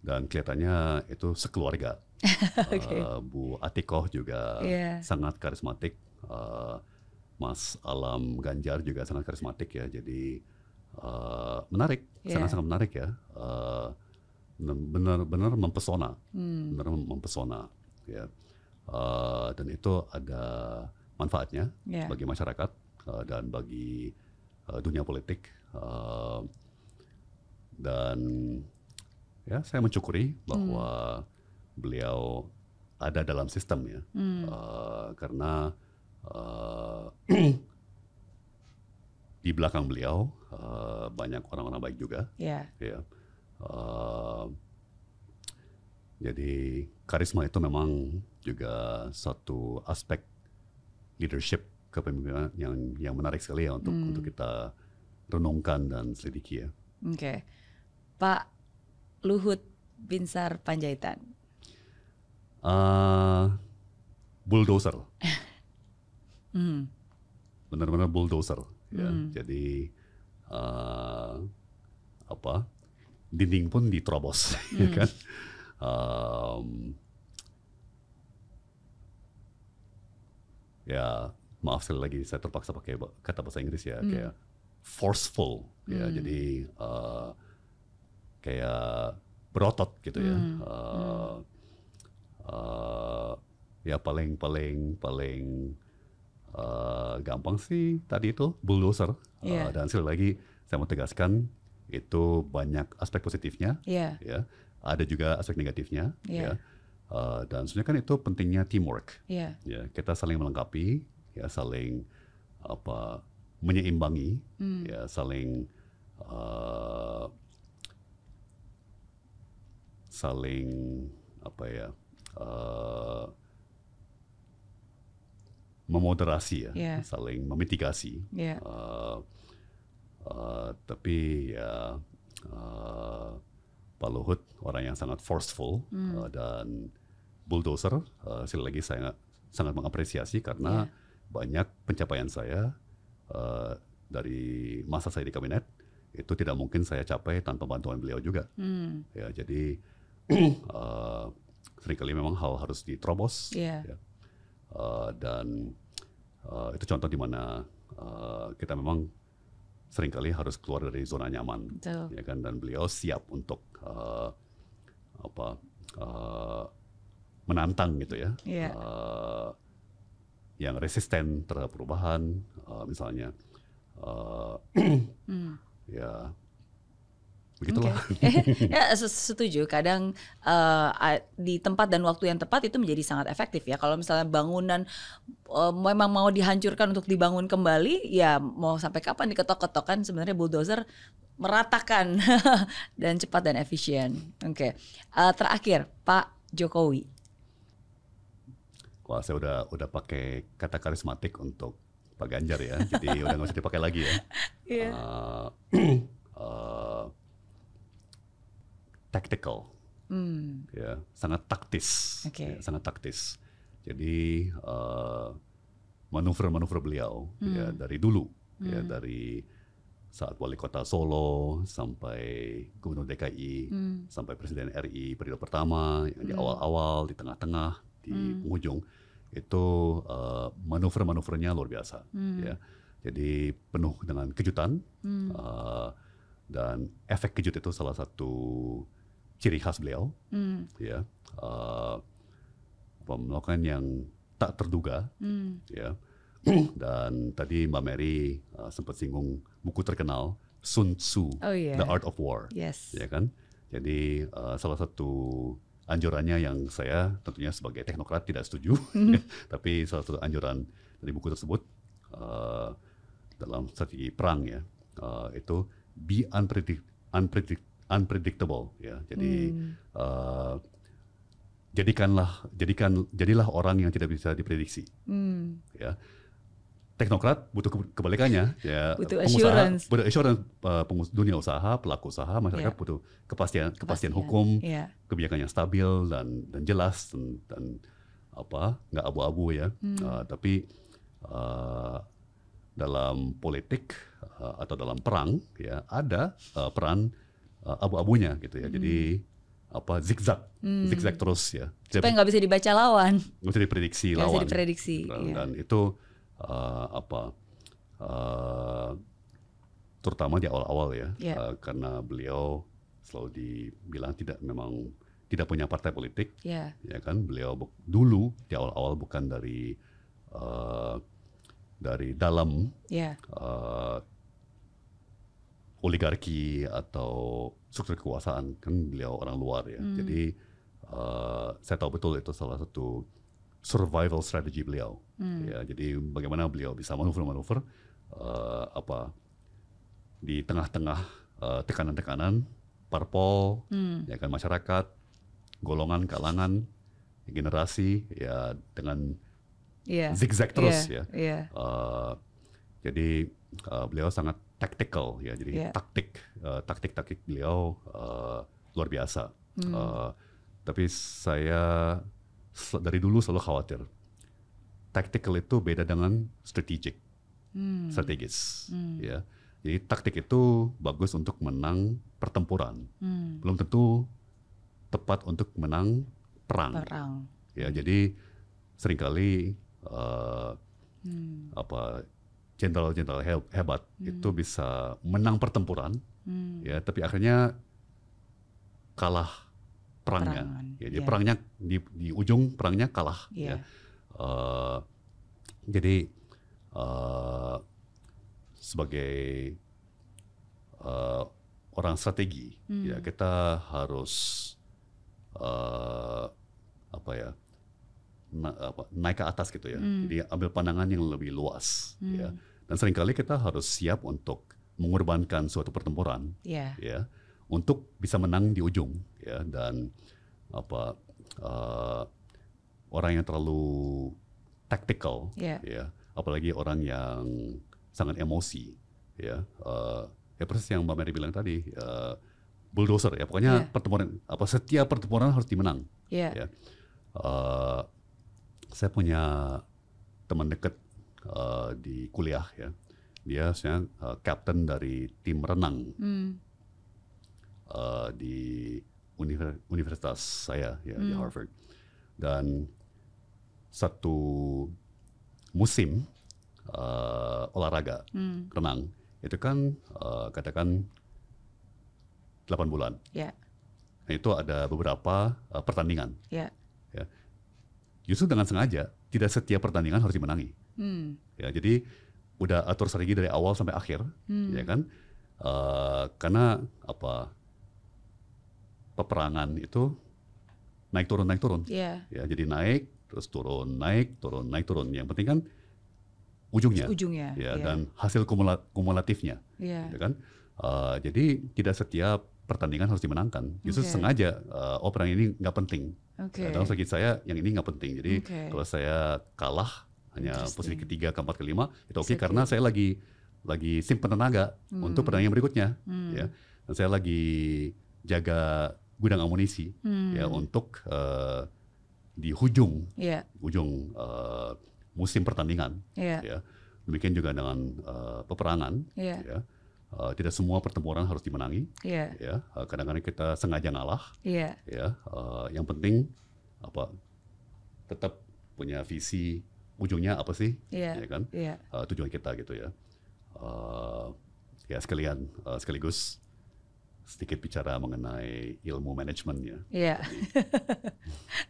dan kelihatannya itu sekeluarga. Bu Atikoh juga sangat karismatik. Mas Alam Ganjar juga sangat karismatik ya, jadi menarik, sangat-sangat menarik ya, benar-benar mempesona, benar mempesona ya, dan itu ada manfaatnya bagi masyarakat dan bagi dunia politik, dan ya saya mensyukuri bahwa beliau ada dalam sistem ya, karena di belakang beliau banyak orang-orang baik juga. Ya. Jadi karisma itu memang juga satu aspek leadership kepemimpinan yang menarik sekali ya untuk kita renungkan dan selidiki ya. Oke. Pak Luhut Binsar Panjaitan. Bulldozer. Benar-benar bulldozer. Ya. Jadi dinding pun diterobos, ya kan? Ya maaf sekali lagi saya terpaksa pakai kata bahasa Inggris ya, kayak forceful, ya. Jadi kayak berotot gitu ya. Ya paling gampang sih tadi itu bulldozer. Dan sekali lagi saya mau tegaskan itu banyak aspek positifnya, ya. Ada juga aspek negatifnya, ya. Dan sebenarnya kan itu pentingnya teamwork. Ya, kita saling melengkapi, ya, saling menyeimbangi, ya, saling memoderasi, ya, saling memitigasi. Tapi ya Pak Luhut orang yang sangat forceful dan bulldozer. Sekali lagi saya sangat mengapresiasi karena banyak pencapaian saya dari masa saya di kabinet itu tidak mungkin saya capai tanpa bantuan beliau juga. Ya, jadi seringkali memang hal harus diterobos, ya. Dan itu contoh di mana kita memang seringkali harus keluar dari zona nyaman, ya kan? Dan beliau siap untuk menantang gitu ya, yang resisten terhadap perubahan, misalnya, ya. Begitulah. Ya, setuju. Kadang di tempat dan waktu yang tepat itu menjadi sangat efektif ya. Kalau misalnya bangunan memang mau dihancurkan untuk dibangun kembali, ya mau sampai kapan diketok-ketok, kan sebenarnya bulldozer meratakan dan cepat dan efisien. Oke. Terakhir Pak Jokowi. Wah, saya udah pakai kata karismatik untuk Pak Ganjar ya. Jadi udah nggak usah dipakai lagi ya. Tactical, ya, sangat taktis, ya, sangat taktis. Jadi manuver-manuver beliau ya dari dulu, ya, dari saat wali kota Solo sampai gubernur DKI, sampai presiden RI periode pertama, yang di awal-awal, di tengah-tengah, di penghujung, itu manuver-manuvernya luar biasa, ya. Jadi penuh dengan kejutan, dan efek kejut itu salah satu ciri khas beliau, ya, melakukan yang tak terduga, ya. Dan tadi Mbak Mary sempat singgung buku terkenal Sun Tzu, The Art of War, ya kan. Jadi salah satu anjurannya yang saya tentunya sebagai teknokrat tidak setuju, ya, tapi salah satu anjuran dari buku tersebut dalam strategi perang, ya, itu be unpredictable, ya. Jadi jadilah orang yang tidak bisa diprediksi, ya. Teknokrat butuh kebalikannya, ya. Butuh pengusaha, dunia usaha, pelaku usaha, masyarakat butuh kepastian hukum, kebijakan yang stabil dan jelas dan nggak abu-abu, ya. Tapi dalam politik atau dalam perang, ya, ada peran abu-abunya gitu, ya. Jadi zigzag terus, ya. Supaya nggak bisa dibaca lawan. Nggak bisa diprediksi lawan. Dan itu terutama di awal-awal, ya. Karena beliau selalu dibilang tidak punya partai politik, ya kan. Beliau dulu di awal-awal bukan dari dalam oligarki atau struktur kekuasaan, kan beliau orang luar, ya. Jadi saya tahu betul itu salah satu survival strategy beliau, ya. Jadi bagaimana beliau bisa manuver-manuver di tengah-tengah tekanan-tekanan parpol, ya kan, masyarakat, golongan, kalangan, generasi, ya, dengan zigzag terus, ya. Jadi beliau sangat tactical ya, jadi taktik beliau luar biasa. Tapi saya dari dulu selalu khawatir. Tactical itu beda dengan strategis. Ya. Jadi taktik itu bagus untuk menang pertempuran, belum tentu tepat untuk menang perang. Ya, jadi seringkali jenderal-jenderal hebat itu bisa menang pertempuran, ya, tapi akhirnya kalah perangnya. Ya, jadi perangnya di ujung perangnya kalah. Ya. Jadi sebagai orang strategi, ya kita harus naik ke atas gitu ya. Jadi ambil pandangan yang lebih luas. Ya. Dan seringkali kita harus siap untuk mengorbankan suatu pertempuran, ya, untuk bisa menang di ujung. Ya. Dan orang yang terlalu tactical, ya, apalagi orang yang sangat emosi, ya, persis yang Mbak Mary bilang tadi, bulldozer, ya, pokoknya pertempuran, setiap pertempuran harus dimenang. Ya. Saya punya teman dekat di kuliah, ya, dia sebenarnya kapten dari tim renang di universitas saya, ya, di Harvard. Dan satu musim olahraga renang itu kan katakan 8 bulan. Nah, itu ada beberapa pertandingan. Ya. Justru dengan sengaja tidak setiap pertandingan harus dimenangi. Ya, jadi udah atur strategi dari awal sampai akhir, ya kan? Karena peperangan itu naik turun. Ya, jadi naik terus turun, naik turun. Yang penting kan ujungnya. Ya, dan hasil kumulatifnya. Ya kan? Jadi tidak setiap pertandingan harus dimenangkan. Justru sengaja perang ini nggak penting. Dalam strategi saya yang ini nggak penting. Jadi kalau saya kalah hanya posisi ketiga, keempat, kelima itu oke, karena saya lagi simpan tenaga untuk pertandingan berikutnya. Ya. Dan saya lagi jaga gudang amunisi, ya, untuk di ujung musim pertandingan. Ya. Demikian juga dengan peperangan. Ya. Tidak semua pertempuran harus dimenangi. Ya. Kadang-kadang kita sengaja ngalah. Ya. Yang penting tetap punya visi ujungnya apa sih, ya kan? Tujuan kita gitu ya. Ya, sekaligus sedikit bicara mengenai ilmu manajemennya. Iya.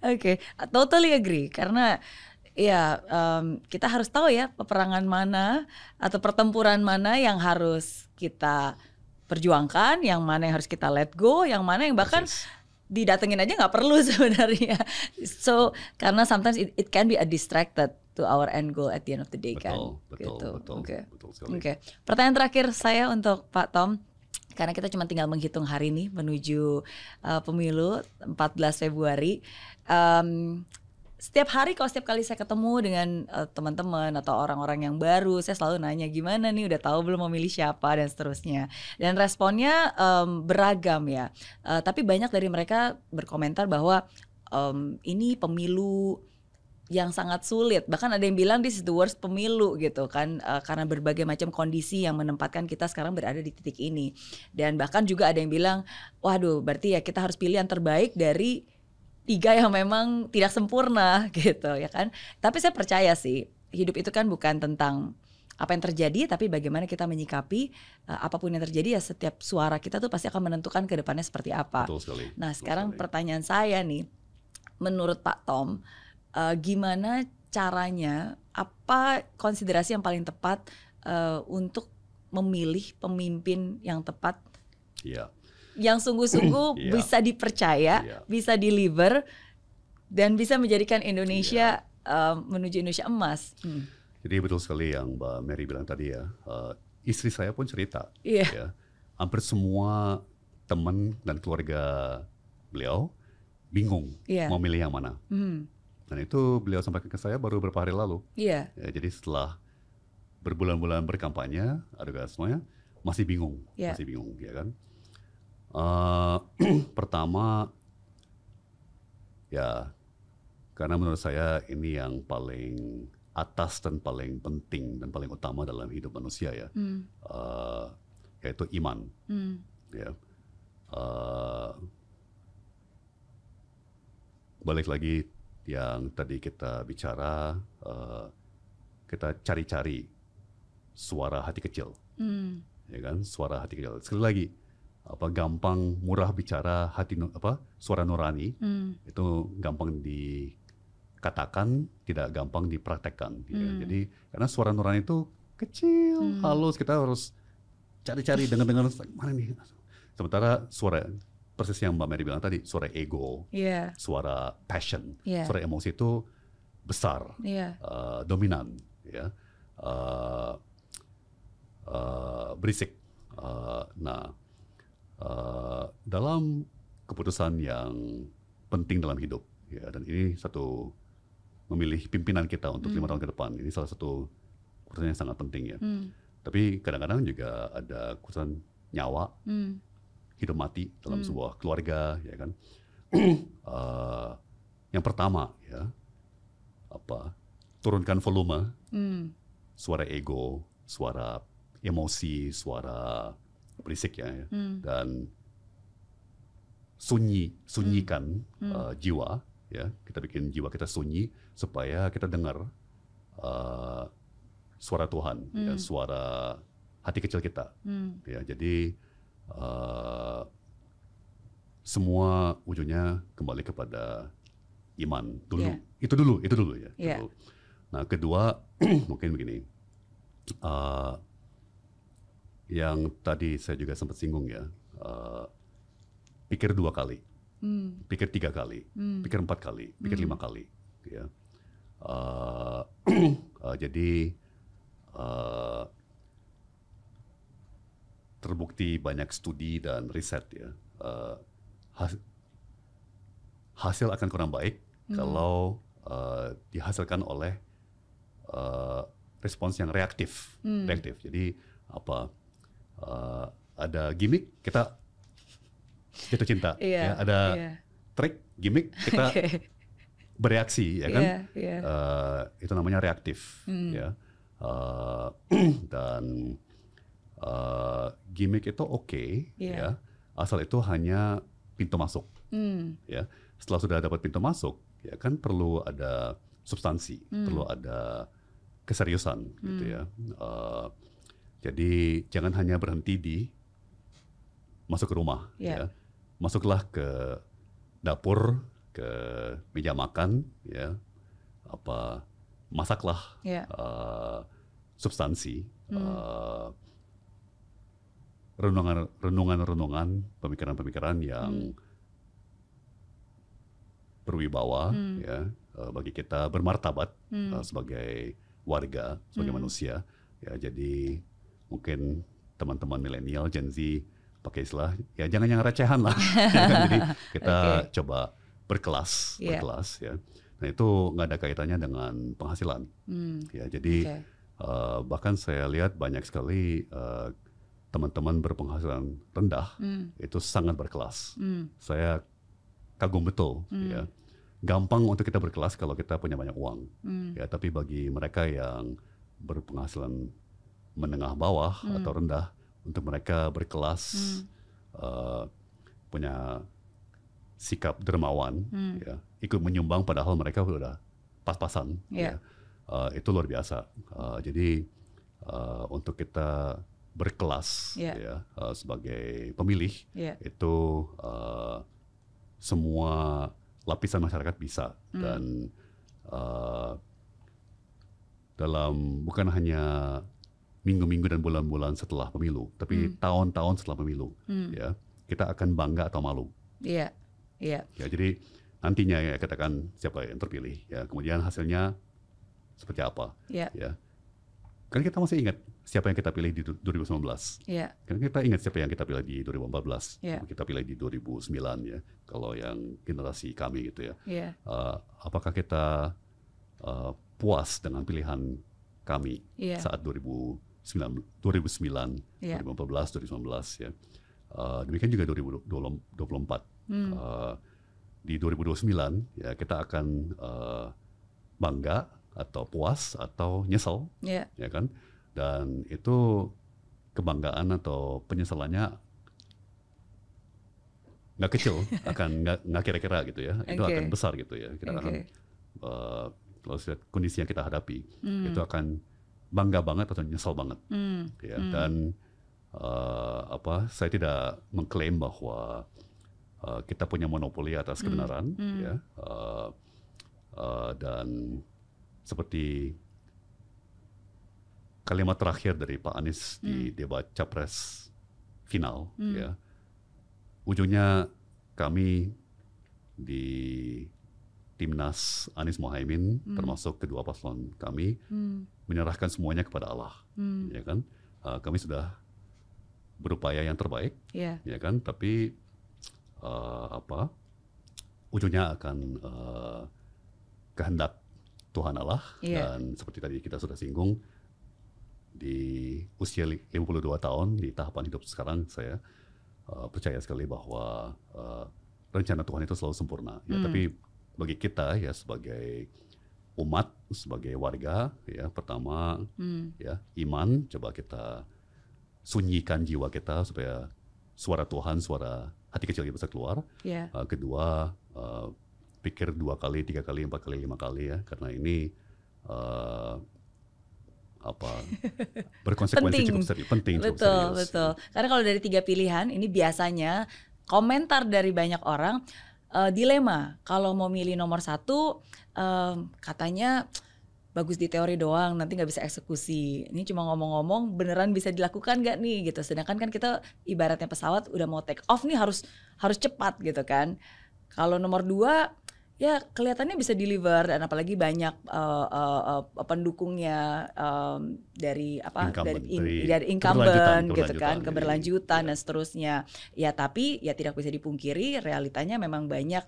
Oke, totally agree, karena ya kita harus tahu ya peperangan mana atau pertempuran mana yang harus kita perjuangkan, yang mana yang harus kita let go, yang mana yang bahkan didatengin aja nggak perlu sebenarnya. So karena sometimes it can be a distracted to our end goal at the end of the day. Betul sekali. Oke. Pertanyaan terakhir saya untuk Pak Tom, karena kita cuma tinggal menghitung hari nih menuju pemilu 14 Februari. Setiap hari kalau setiap kali saya ketemu dengan teman-teman atau orang-orang yang baru, saya selalu nanya gimana nih, udah tahu belum memilih siapa dan seterusnya. Dan responnya beragam ya. Tapi banyak dari mereka berkomentar bahwa ini pemilu yang sangat sulit. Bahkan ada yang bilang this is the worst pemilu gitu kan, karena berbagai macam kondisi yang menempatkan kita sekarang berada di titik ini. Dan bahkan juga ada yang bilang, waduh berarti ya kita harus pilih yang terbaik dari 3 yang memang tidak sempurna gitu ya kan. Tapi saya percaya sih hidup itu kan bukan tentang apa yang terjadi, tapi bagaimana kita menyikapi apapun yang terjadi. Ya setiap suara kita tuh pasti akan menentukan ke depannya seperti apa. Betul sekali. Nah sekarang pertanyaan saya nih, menurut Pak Tom, gimana caranya, apa konsiderasi yang paling tepat untuk memilih pemimpin yang tepat? Iya. Yang sungguh-sungguh bisa dipercaya, bisa deliver, dan bisa menjadikan Indonesia menuju Indonesia emas. Jadi betul sekali yang Mbak Mary bilang tadi ya. Istri saya pun cerita, ya, hampir semua teman dan keluarga beliau bingung mau milih yang mana. Dan itu beliau sampaikan ke saya baru beberapa hari lalu. Ya, jadi setelah berbulan-bulan berkampanye, ada semuanya, masih bingung, ya kan. Pertama, ya karena menurut saya ini yang paling atas dan paling penting dan paling utama dalam hidup manusia ya, yaitu iman. Ya. Balik lagi yang tadi kita bicara, kita cari-cari suara hati kecil, ya kan, suara hati kecil. Sekali lagi, gampang murah bicara suara nurani, itu gampang dikatakan, tidak gampang dipraktekkan. Ya. Jadi karena suara nurani itu kecil, halus, kita harus cari-cari dengar mana nih. Sementara suara persis yang Mbak Mary bilang tadi, suara ego, suara passion, suara emosi itu besar, dominan, ya, berisik. Dalam keputusan yang penting dalam hidup, ya, dan ini satu memilih pimpinan kita untuk 5 tahun ke depan, ini salah satu keputusan yang sangat penting ya. Tapi kadang-kadang juga ada keputusan nyawa, hidup mati dalam sebuah keluarga, ya kan. Yang pertama ya, turunkan volume, suara ego, suara emosi, suara berisik ya, dan sunyikan jiwa, ya, kita bikin jiwa kita sunyi supaya kita dengar suara Tuhan, ya, suara hati kecil kita, ya. Jadi semua ujungnya kembali kepada iman dulu. Itu dulu ya. Dulu. Nah, kedua mungkin begini, yang tadi saya juga sempat singgung ya, pikir 2 kali, pikir 3 kali, pikir 4 kali, pikir 5 kali, ya. Jadi terbukti banyak studi dan riset ya, hasil akan kurang baik kalau dihasilkan oleh respons yang reaktif. Jadi ada gimmick kita jatuh cinta, ya, ada trik gimmick kita bereaksi, ya kan, itu namanya reaktif, ya. Dan gimmick itu oke, ya, asal itu hanya pintu masuk, ya. Setelah sudah dapat pintu masuk, ya kan, perlu ada substansi, perlu ada keseriusan, gitu ya. Jadi jangan hanya berhenti di masuk ke rumah, ya. Masuklah ke dapur, ke meja makan, ya, masaklah substansi, renungan-renungan, pemikiran-pemikiran yang berwibawa, ya, bagi kita bermartabat sebagai warga, sebagai manusia, ya. Jadi mungkin teman-teman milenial, Gen Z pakai istilah, ya jangan yang recehan lah. Jadi kita coba berkelas, ya. Nah, itu nggak ada kaitannya dengan penghasilan, ya. Jadi bahkan saya lihat banyak sekali teman-teman berpenghasilan rendah itu sangat berkelas. Saya kagum betul, ya. Gampang untuk kita berkelas kalau kita punya banyak uang, ya. Tapi bagi mereka yang berpenghasilan menengah bawah atau rendah, untuk mereka berkelas, punya sikap dermawan, ya, ikut menyumbang padahal mereka sudah pas-pasan, ya. Itu luar biasa. Jadi untuk kita berkelas, ya, sebagai pemilih, itu semua lapisan masyarakat bisa, dan dalam bukan hanya minggu-minggu dan bulan-bulan setelah pemilu, tapi tahun-tahun setelah pemilu, ya, kita akan bangga atau malu. Ya, jadi nantinya ya katakan siapa yang terpilih, ya, kemudian hasilnya seperti apa, ya. Kan kita masih ingat siapa yang kita pilih di 2019, kan kita ingat siapa yang kita pilih di 2014, kita pilih di 2009, ya, kalau yang generasi kami gitu, ya. Apakah kita puas dengan pilihan kami saat 2019 2009, 2014, 2019 ya. Demikian juga 2024. Di 2029 ya kita akan bangga atau puas atau nyesel, ya kan? Dan itu kebanggaan atau penyesalannya nggak kecil, akan nggak kira-kira gitu ya. Itu akan besar gitu ya. Kita akan kalau lihat kondisi yang kita hadapi, itu akan bangga banget atau nyesal banget. Ya. Dan saya tidak mengklaim bahwa kita punya monopoli atas kebenaran, ya. Dan seperti kalimat terakhir dari Pak Anies di debat capres final, ya, ujungnya kami di Timnas Anies Mohaimin, termasuk kedua paslon kami, menyerahkan semuanya kepada Allah, ya kan? Kami sudah berupaya yang terbaik, ya kan? Tapi ujungnya akan kehendak Tuhan Allah, dan seperti tadi kita sudah singgung, di usia 52 tahun di tahapan hidup sekarang, saya percaya sekali bahwa rencana Tuhan itu selalu sempurna. Ya, tapi bagi kita ya sebagai umat, sebagai warga, ya pertama ya iman, coba kita sunyikan jiwa kita supaya suara Tuhan, suara hati kecil kita bisa keluar. Kedua, pikir 2 kali, 3 kali, 4 kali, 5 kali ya, karena ini berkonsekuensi cukup serius, penting. Betul. Karena kalau dari 3 pilihan ini biasanya komentar dari banyak orang dilema. Kalau mau milih nomor 1, katanya bagus di teori doang, nanti nggak bisa eksekusi. Ini cuma ngomong-ngomong, beneran bisa dilakukan nggak nih gitu. Sedangkan kan kita ibaratnya pesawat udah mau take off nih harus cepat gitu kan. Kalau nomor 2 ya kelihatannya bisa deliver, dan apalagi banyak pendukungnya dari incumbent gitu kan, keberlanjutan dan seterusnya. Ya tapi ya tidak bisa dipungkiri realitanya memang banyak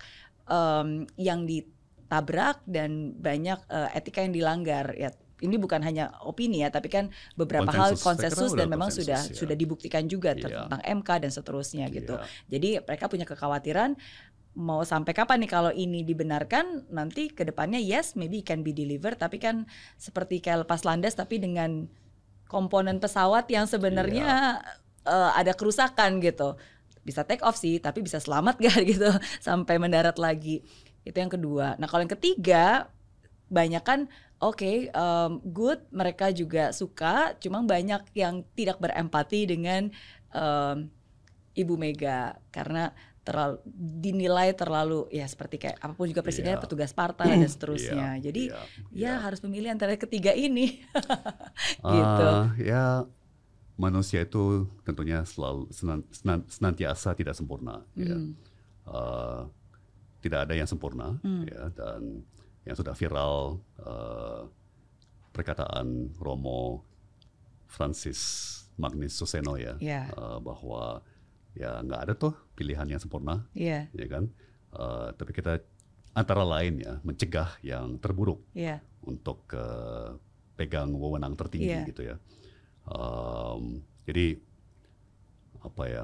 yang ditabrak dan banyak etika yang dilanggar. Ya ini bukan hanya opini ya, tapi kan beberapa hal konsensus dan memang sudah dibuktikan juga tentang MK dan seterusnya gitu. Jadi mereka punya kekhawatiran mau sampai kapan nih kalau ini dibenarkan, nanti ke depannya yes maybe can be delivered, tapi kan seperti kayak lepas landas tapi dengan komponen pesawat yang sebenarnya ada kerusakan gitu. Bisa take off sih, tapi bisa selamat gak gitu sampai mendarat lagi. Itu yang kedua. Nah kalau yang ketiga, banyak kan good, mereka juga suka, cuma banyak yang tidak berempati dengan Ibu Mega karena dinilai terlalu ya seperti kayak apapun juga presiden petugas partai dan seterusnya. Jadi harus memilih antara ketiga ini. Gitu. Ya manusia itu tentunya selalu senantiasa tidak sempurna. Ya. Tidak ada yang sempurna. Ya, dan yang sudah viral perkataan Romo Francis Magnus Suseno ya, bahwa ya nggak ada tuh pilihan yang sempurna, ya kan? Tapi kita antara lain ya mencegah yang terburuk untuk pegang wewenang tertinggi gitu ya. Jadi apa ya?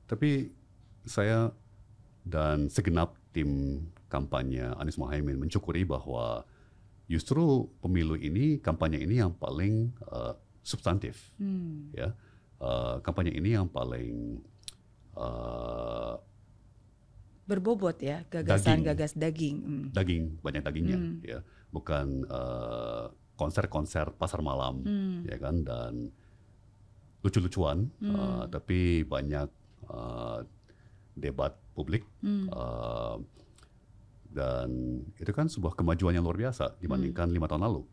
Tapi saya dan segenap tim kampanye Anies Mohaimin mensyukuri bahwa justru pemilu ini, kampanye ini yang paling substantif, ya. Kampanye ini yang paling berbobot ya, gagasan daging. Daging, banyak dagingnya, ya. Bukan konser-konser pasar malam, ya kan, dan lucu-lucuan, tapi banyak debat publik, dan itu kan sebuah kemajuan yang luar biasa dibandingkan 5 tahun lalu,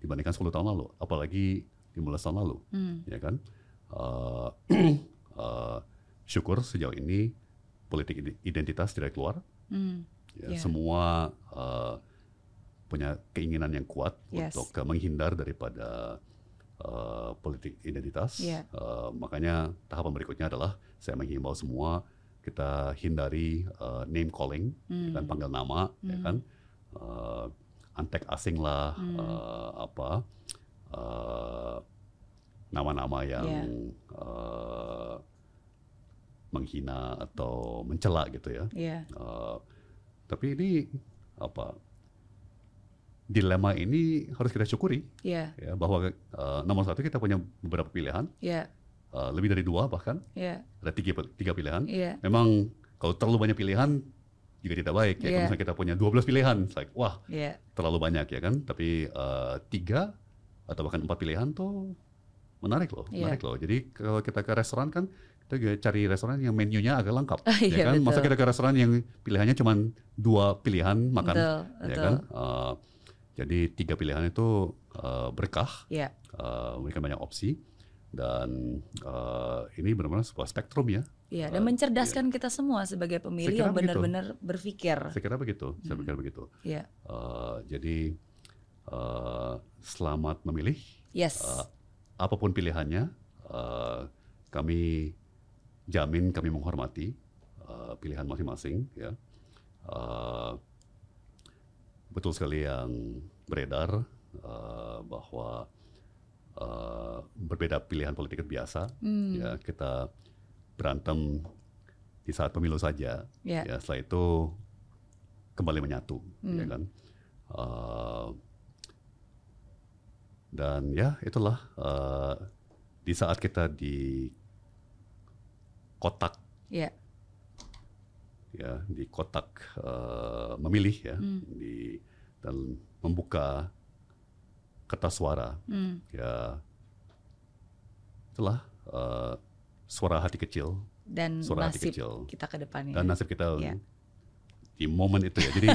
dibandingkan 10 tahun lalu, apalagi 15 tahun lalu, ya kan. Syukur sejauh ini politik identitas tidak keluar. Semua punya keinginan yang kuat untuk menghindar daripada politik identitas. Makanya tahapan berikutnya adalah saya menghimbau semua kita hindari name calling, dan panggil nama, ya kan, antek asing lah, nama-nama yang menghina atau mencela gitu ya. Tapi ini dilema ini harus kita syukuri ya, bahwa nomor satu kita punya beberapa pilihan, lebih dari 2 bahkan, ada 3 pilihan. Memang kalau terlalu banyak pilihan juga tidak baik ya. Kalau misalnya kita punya 12 pilihan, like, wah terlalu banyak ya kan. Tapi 3 atau bahkan 4 pilihan tuh menarik loh. Jadi kalau kita ke restoran kan, kita juga cari restoran yang menunya agak lengkap, ya kan. Betul. Masa kita ke restoran yang pilihannya cuma 2 pilihan makan, ya kan. Jadi 3 pilihan itu berkah, memberikan banyak opsi, dan ini benar-benar sebuah spektrum ya. Dan mencerdaskan kita semua sebagai pemilih yang benar-benar berpikir. Saya kira begitu. Jadi selamat memilih. Apapun pilihannya, kami jamin kami menghormati pilihan masing-masing. Ya. Betul sekali yang beredar bahwa berbeda pilihan politik biasa. Ya, kita berantem di saat pemilu saja. Ya, setelah itu kembali menyatu, ya kan. Dan ya itulah di saat kita di kotak, ya di kotak memilih ya, dan membuka kertas suara, ya itulah suara hati kecil dan suara nasib hati kecil kita ke depannya. Dan nasib kita di momen itu ya. Jadi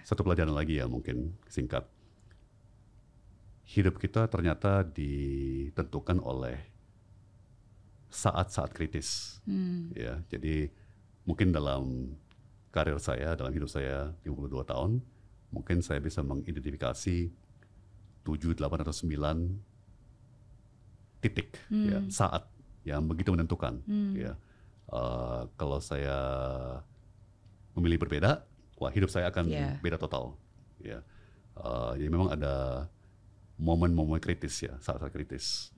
satu pelajaran lagi ya mungkin singkat. Hidup kita ternyata ditentukan oleh saat-saat kritis. Ya, jadi mungkin dalam karir saya, dalam hidup saya 52 tahun, mungkin saya bisa mengidentifikasi 7, 8 atau 9 titik ya, saat yang begitu menentukan. Ya. Kalau saya memilih berbeda, wah hidup saya akan beda total. Ya. Jadi memang ada momen-momen kritis ya, saat-saat kritis.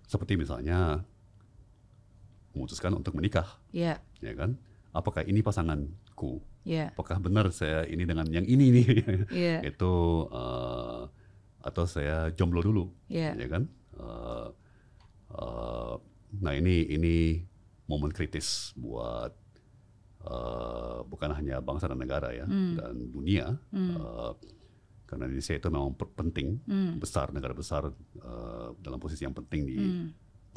Seperti misalnya memutuskan untuk menikah, ya kan? Apakah ini pasanganku? Apakah benar saya ini dengan yang ini nih? Itu atau saya jomblo dulu, ya kan? Nah ini momen kritis buat bukan hanya bangsa dan negara ya, dan dunia. Karena Indonesia itu memang penting, besar, negara besar dalam posisi yang penting di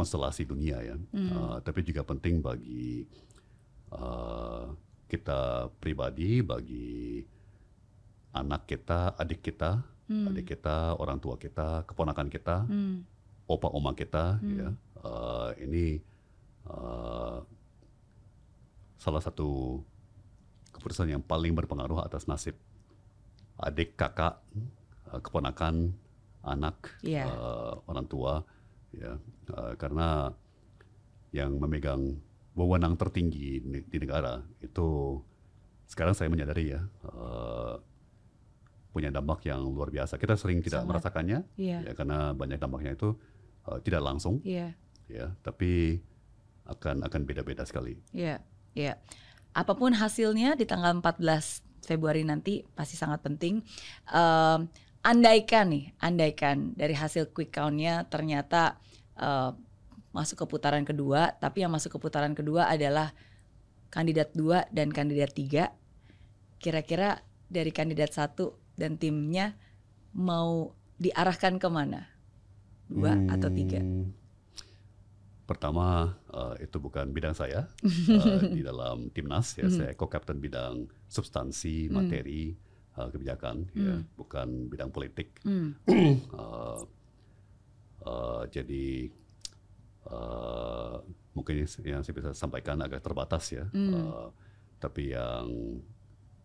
konstelasi dunia ya. Tapi juga penting bagi kita pribadi, bagi anak kita, adik kita, orang tua kita, keponakan kita, opa oma kita. Ya. Ini salah satu keputusan yang paling berpengaruh atas nasib adik, kakak, keponakan, anak, orang tua, ya, karena yang memegang wewenang tertinggi di negara itu sekarang saya menyadari ya punya dampak yang luar biasa. Kita sering tidak merasakannya, ya, karena banyak dampaknya itu tidak langsung, ya, tapi akan beda-beda sekali. Apapun hasilnya di tanggal 14 Februari nanti pasti sangat penting. Andaikan dari hasil quick count-nya ternyata masuk ke putaran kedua, tapi yang masuk ke putaran kedua adalah kandidat 2 dan kandidat 3. Kira-kira dari kandidat 1 dan timnya mau diarahkan kemana? 2 atau 3? Pertama, itu bukan bidang saya di dalam timnas. Ya, saya co-captain bidang substansi, materi, kebijakan, ya, bukan bidang politik. Jadi mungkin yang saya bisa sampaikan agak terbatas ya. Tapi yang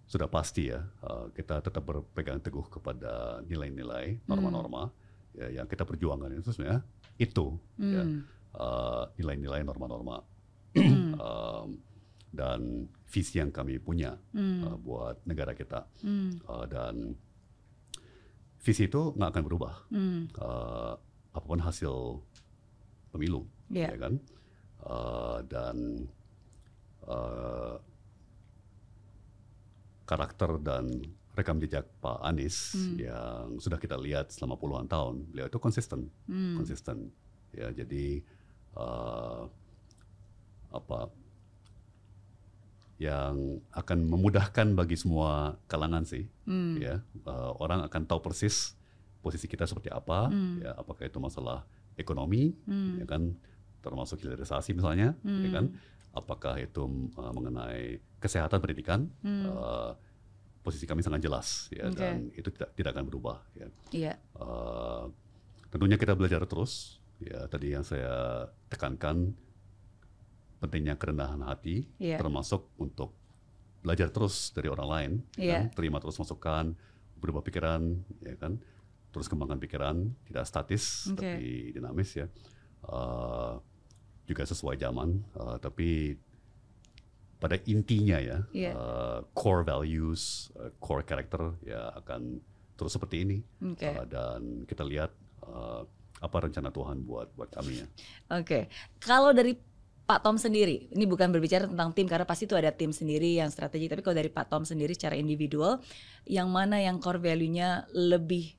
sudah pasti ya, kita tetap berpegang teguh kepada nilai-nilai, norma-norma ya, yang kita perjuangkan itu sebenarnya itu. Ya. Nilai-nilai, norma-norma. dan visi yang kami punya buat negara kita. Dan visi itu nggak akan berubah apapun hasil pemilu, ya kan? Dan karakter dan rekam jejak Pak Anies yang sudah kita lihat selama puluhan tahun, beliau itu konsisten. Ya, jadi yang akan memudahkan bagi semua kalangan sih, ya, orang akan tahu persis posisi kita seperti apa, ya, apakah itu masalah ekonomi, ya kan, termasuk hilirisasi misalnya, ya kan, apakah itu mengenai kesehatan pendidikan, posisi kami sangat jelas, ya, dan itu tidak akan berubah, ya. Tentunya kita belajar terus, ya, tadi yang saya tekankan. Pentingnya kerendahan hati, termasuk untuk belajar terus dari orang lain, kan? Terima terus masukan, berubah pikiran, ya kan, terus kembangkan pikiran, tidak statis tapi dinamis, ya, juga sesuai zaman, tapi pada intinya ya, core values, core character ya akan terus seperti ini, dan kita lihat apa rencana Tuhan buat kami, ya. Kalau dari Pak Tom sendiri, ini bukan berbicara tentang tim karena pasti itu ada tim sendiri yang strategi, tapi kalau dari Pak Tom sendiri secara individual, yang mana yang core value-nya lebih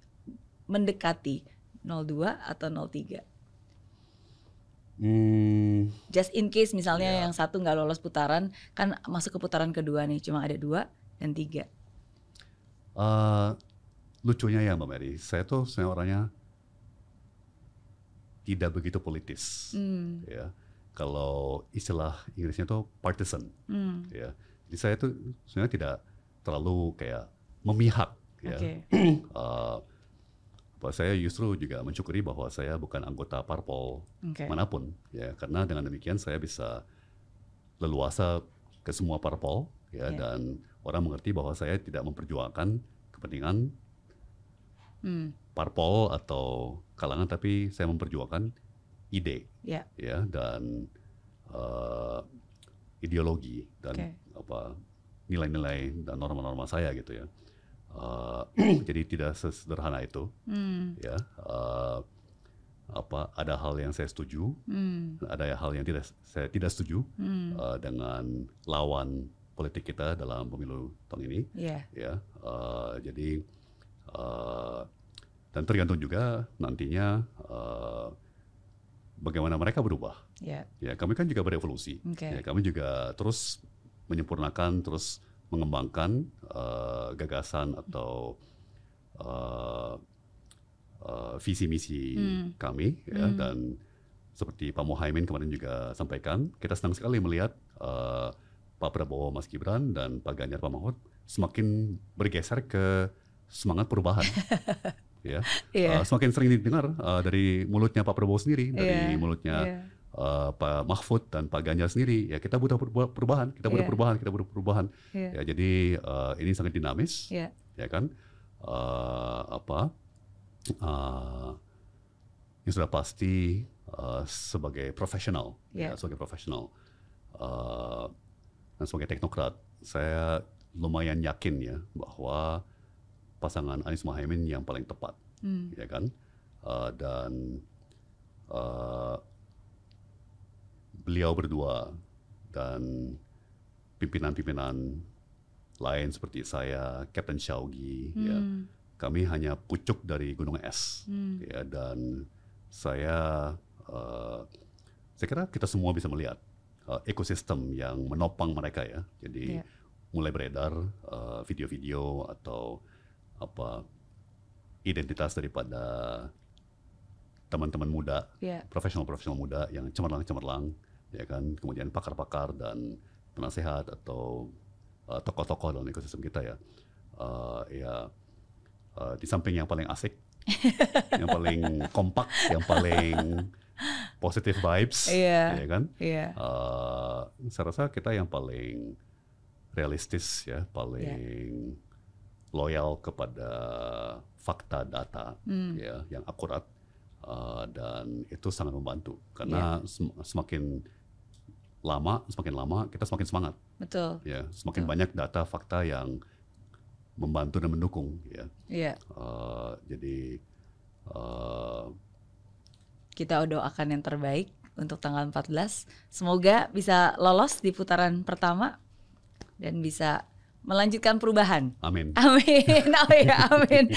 mendekati 02 atau 03? Just in case misalnya yang satu nggak lolos putaran, kan masuk ke putaran kedua nih, cuma ada 2 dan 3. Lucunya ya Mbak Mary, saya tuh sebenarnya orangnya tidak begitu politis, ya. Kalau istilah Inggrisnya tuh partisan, ya. Jadi saya tuh sebenarnya tidak terlalu kayak memihak, ya. Saya justru juga mensyukuri bahwa saya bukan anggota parpol manapun, ya. Karena dengan demikian saya bisa leluasa ke semua parpol, ya, dan orang mengerti bahwa saya tidak memperjuangkan kepentingan parpol atau kalangan, tapi saya memperjuangkan ide, ya, dan ideologi dan nilai-nilai dan norma-norma saya gitu, ya. Jadi tidak sesederhana itu, ya. Ada hal yang saya setuju, ada hal yang saya tidak setuju dengan lawan politik kita dalam pemilu tahun ini, ya. Jadi dan tergantung juga nantinya bagaimana mereka berubah. Ya, kami kan juga berevolusi. Ya, kami juga terus menyempurnakan, terus mengembangkan gagasan atau visi misi kami, ya. Dan seperti Pak Muhaimin kemarin juga sampaikan, kita senang sekali melihat Pak Prabowo, Mas Gibran, dan Pak Ganjar, Pak Mahfud semakin bergeser ke semangat perubahan. Ya, semakin sering didengar dari mulutnya Pak Prabowo sendiri, dari mulutnya Pak Mahfud dan Pak Ganjar sendiri. Ya, kita butuh perubahan, kita butuh perubahan, kita butuh perubahan. Ya, jadi ini sangat dinamis, ya kan? Yang sudah pasti sebagai profesional, ya, sebagai profesional dan sebagai teknokrat, saya lumayan yakin ya bahwa pasangan Anies Muhaimin yang paling tepat, ya kan, dan beliau berdua dan pimpinan-pimpinan lain seperti saya, Captain Syawgi, ya, kami hanya pucuk dari gunung es, ya, dan saya kira kita semua bisa melihat ekosistem yang menopang mereka, ya, jadi mulai beredar video-video atau identitas daripada teman-teman muda, profesional-profesional muda yang cemerlang, ya kan, kemudian pakar-pakar dan penasehat atau tokoh-tokoh dalam ekosistem kita, ya, di samping yang paling asik, yang paling kompak, yang paling positive vibes, ya kan, saya rasa kita yang paling realistis, ya, paling loyal kepada fakta data, ya, yang akurat, dan itu sangat membantu karena semakin semakin lama kita semakin semangat. Betul. Ya, semakin banyak data fakta yang membantu dan mendukung. Ya. Iya. Jadi kita doakan yang terbaik untuk tanggal 14. Semoga bisa lolos di putaran pertama dan bisa melanjutkan perubahan. Amin. Amin. Oh ya, amin.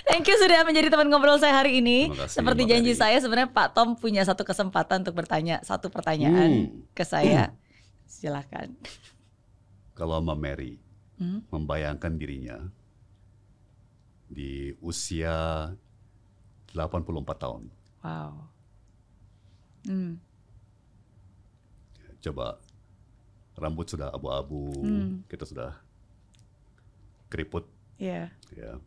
Thank you sudah menjadi teman ngobrol saya hari ini. Kasih, seperti janji saya, sebenarnya Pak Tom punya satu kesempatan untuk bertanya satu pertanyaan ke saya. Silakan. Kalau Mbak Mary membayangkan dirinya di usia 84 tahun. Wow. Coba rambut sudah abu-abu, kita sudah keriput, Yeah. ya,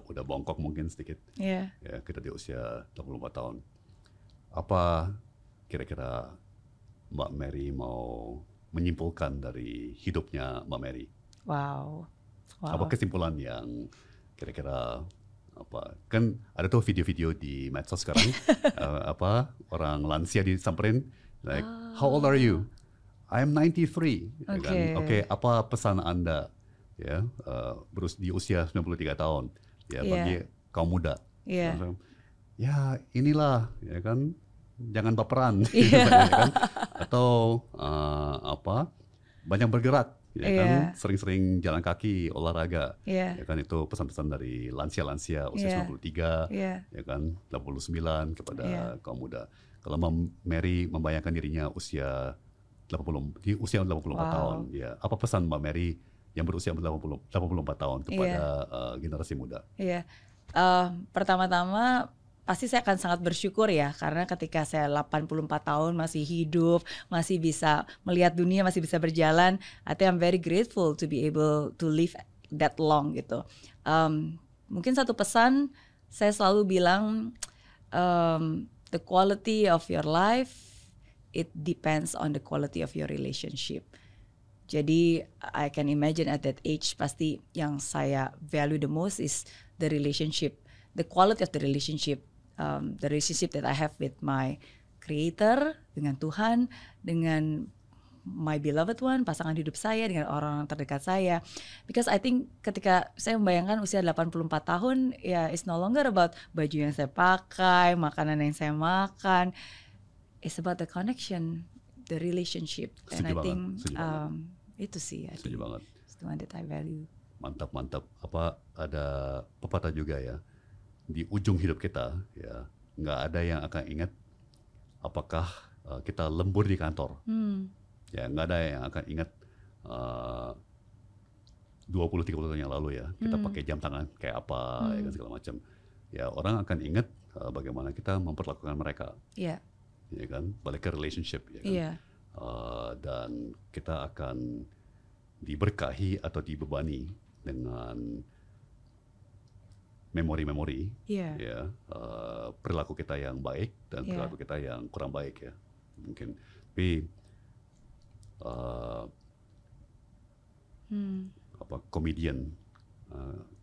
udah bongkok mungkin sedikit. Yeah. Ya, kita di usia 84 tahun. Apa kira-kira Mbak Mary mau menyimpulkan dari hidupnya Mbak Mary? Wow. Apa kesimpulan yang kira-kira apa? Kan ada tuh video-video di medsos sekarang, orang lansia disamperin, like, how old are you? I'm 93. Ya kan? Oke, apa pesan Anda ya di usia 93 tahun ya bagi kaum muda? Ya inilah ya kan, jangan baperan ya kan? Atau banyak bergerak ya kan, sering-sering jalan kaki, olahraga. Ya kan, itu pesan-pesan dari lansia-lansia usia 93 ya kan, 89 kepada kaum muda. Kalau Mary membayangkan dirinya di usia 84 tahun, ya apa pesan Mbak Mary yang berusia 84 tahun kepada generasi muda? Pertama-tama pasti saya akan sangat bersyukur ya, karena ketika saya 84 tahun masih hidup, masih bisa melihat dunia, masih bisa berjalan, I think I'm very grateful to be able to live that long gitu. Mungkin satu pesan saya selalu bilang, the quality of your life, it depends on the quality of your relationship. Jadi I can imagine at that age pasti yang saya value the most is the relationship, the quality of the relationship that I have with my Creator, dengan Tuhan, dengan my beloved one, pasangan hidup saya, dengan orang-orang terdekat saya. Because I think ketika saya membayangkan usia 84 tahun, ya it's no longer about baju yang saya pakai, makanan yang saya makan. It's about the connection, the relationship. And I think itu sih. Setuju banget. It's the one that I value. Mantap. Ada pepatah juga ya, di ujung hidup kita ya nggak ada yang akan ingat apakah kita lembur di kantor. Ya nggak ada yang akan ingat 20-30 tahun yang lalu ya kita pakai jam tangan kayak apa ya kan, segala macam. Ya orang akan ingat bagaimana kita memperlakukan mereka. Iya. Ya kan, balik ke relationship ya kan. Dan kita akan diberkahi atau dibebani dengan memori-memori ya, perilaku kita yang baik dan perilaku kita yang kurang baik ya mungkin. Tapi komedian,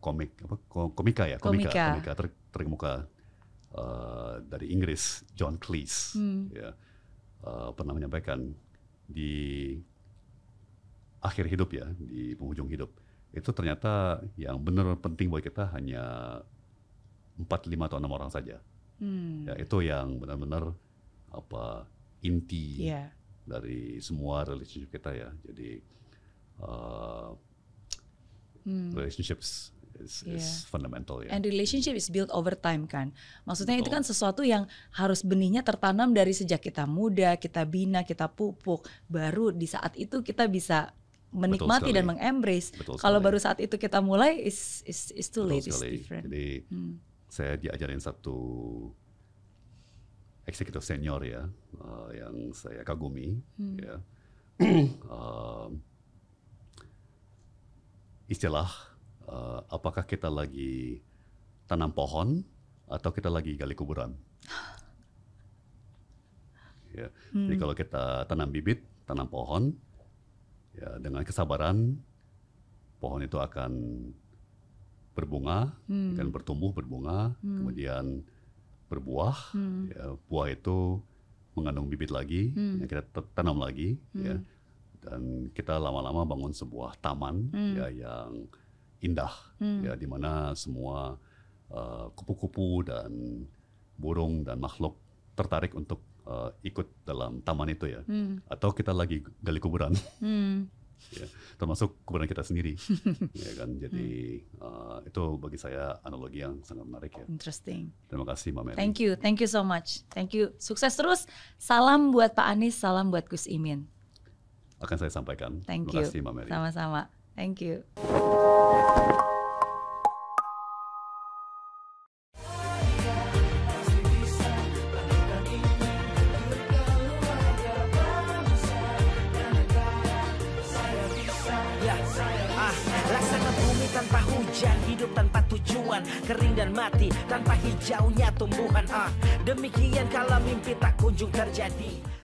komika terkemuka dari Inggris, John Cleese, ya, pernah menyampaikan di akhir hidup ya, di penghujung hidup, itu ternyata yang benar penting buat kita hanya 4, 5 atau 6 orang saja. Ya, itu yang benar-benar inti dari semua relationship kita ya. Jadi relationships is fundamental ya. And relationship is built over time kan. Maksudnya itu kan sesuatu yang harus benihnya tertanam dari sejak kita muda, kita bina, kita pupuk. Baru di saat itu kita bisa menikmati dan mengembrace. Kalau baru saat itu kita mulai, is too late, is different. Jadi saya diajarin satu eksekutif senior ya, yang saya kagumi ya. Istilah apakah kita lagi tanam pohon atau kita lagi gali kuburan? Ya. Jadi kalau kita tanam bibit, tanam pohon, ya dengan kesabaran, pohon itu akan berbunga, akan bertumbuh, berbunga, kemudian berbuah. Ya, buah itu mengandung bibit lagi, yang kita tanam lagi, ya. Dan kita lama-lama bangun sebuah taman ya yang indah, ya, di mana semua kupu-kupu dan burung dan makhluk tertarik untuk ikut dalam taman itu ya. Atau kita lagi gali kuburan, ya, termasuk kuburan kita sendiri, ya kan. Jadi itu bagi saya analogi yang sangat menarik ya. Interesting. Terima kasih Mbak Mary. Thank you so much. Thank you. Sukses terus. Salam buat Pak Anies, salam buat Gus Imin. Akan saya sampaikan. Thank Terima you. kasih Mbak Mary. Sama-sama. Thank you. Laksana bumi tanpa hujan, hidup tanpa tujuan, kering dan mati tanpa hijaunya tumbuhan. Demikian kalau mimpi tak kunjung terjadi.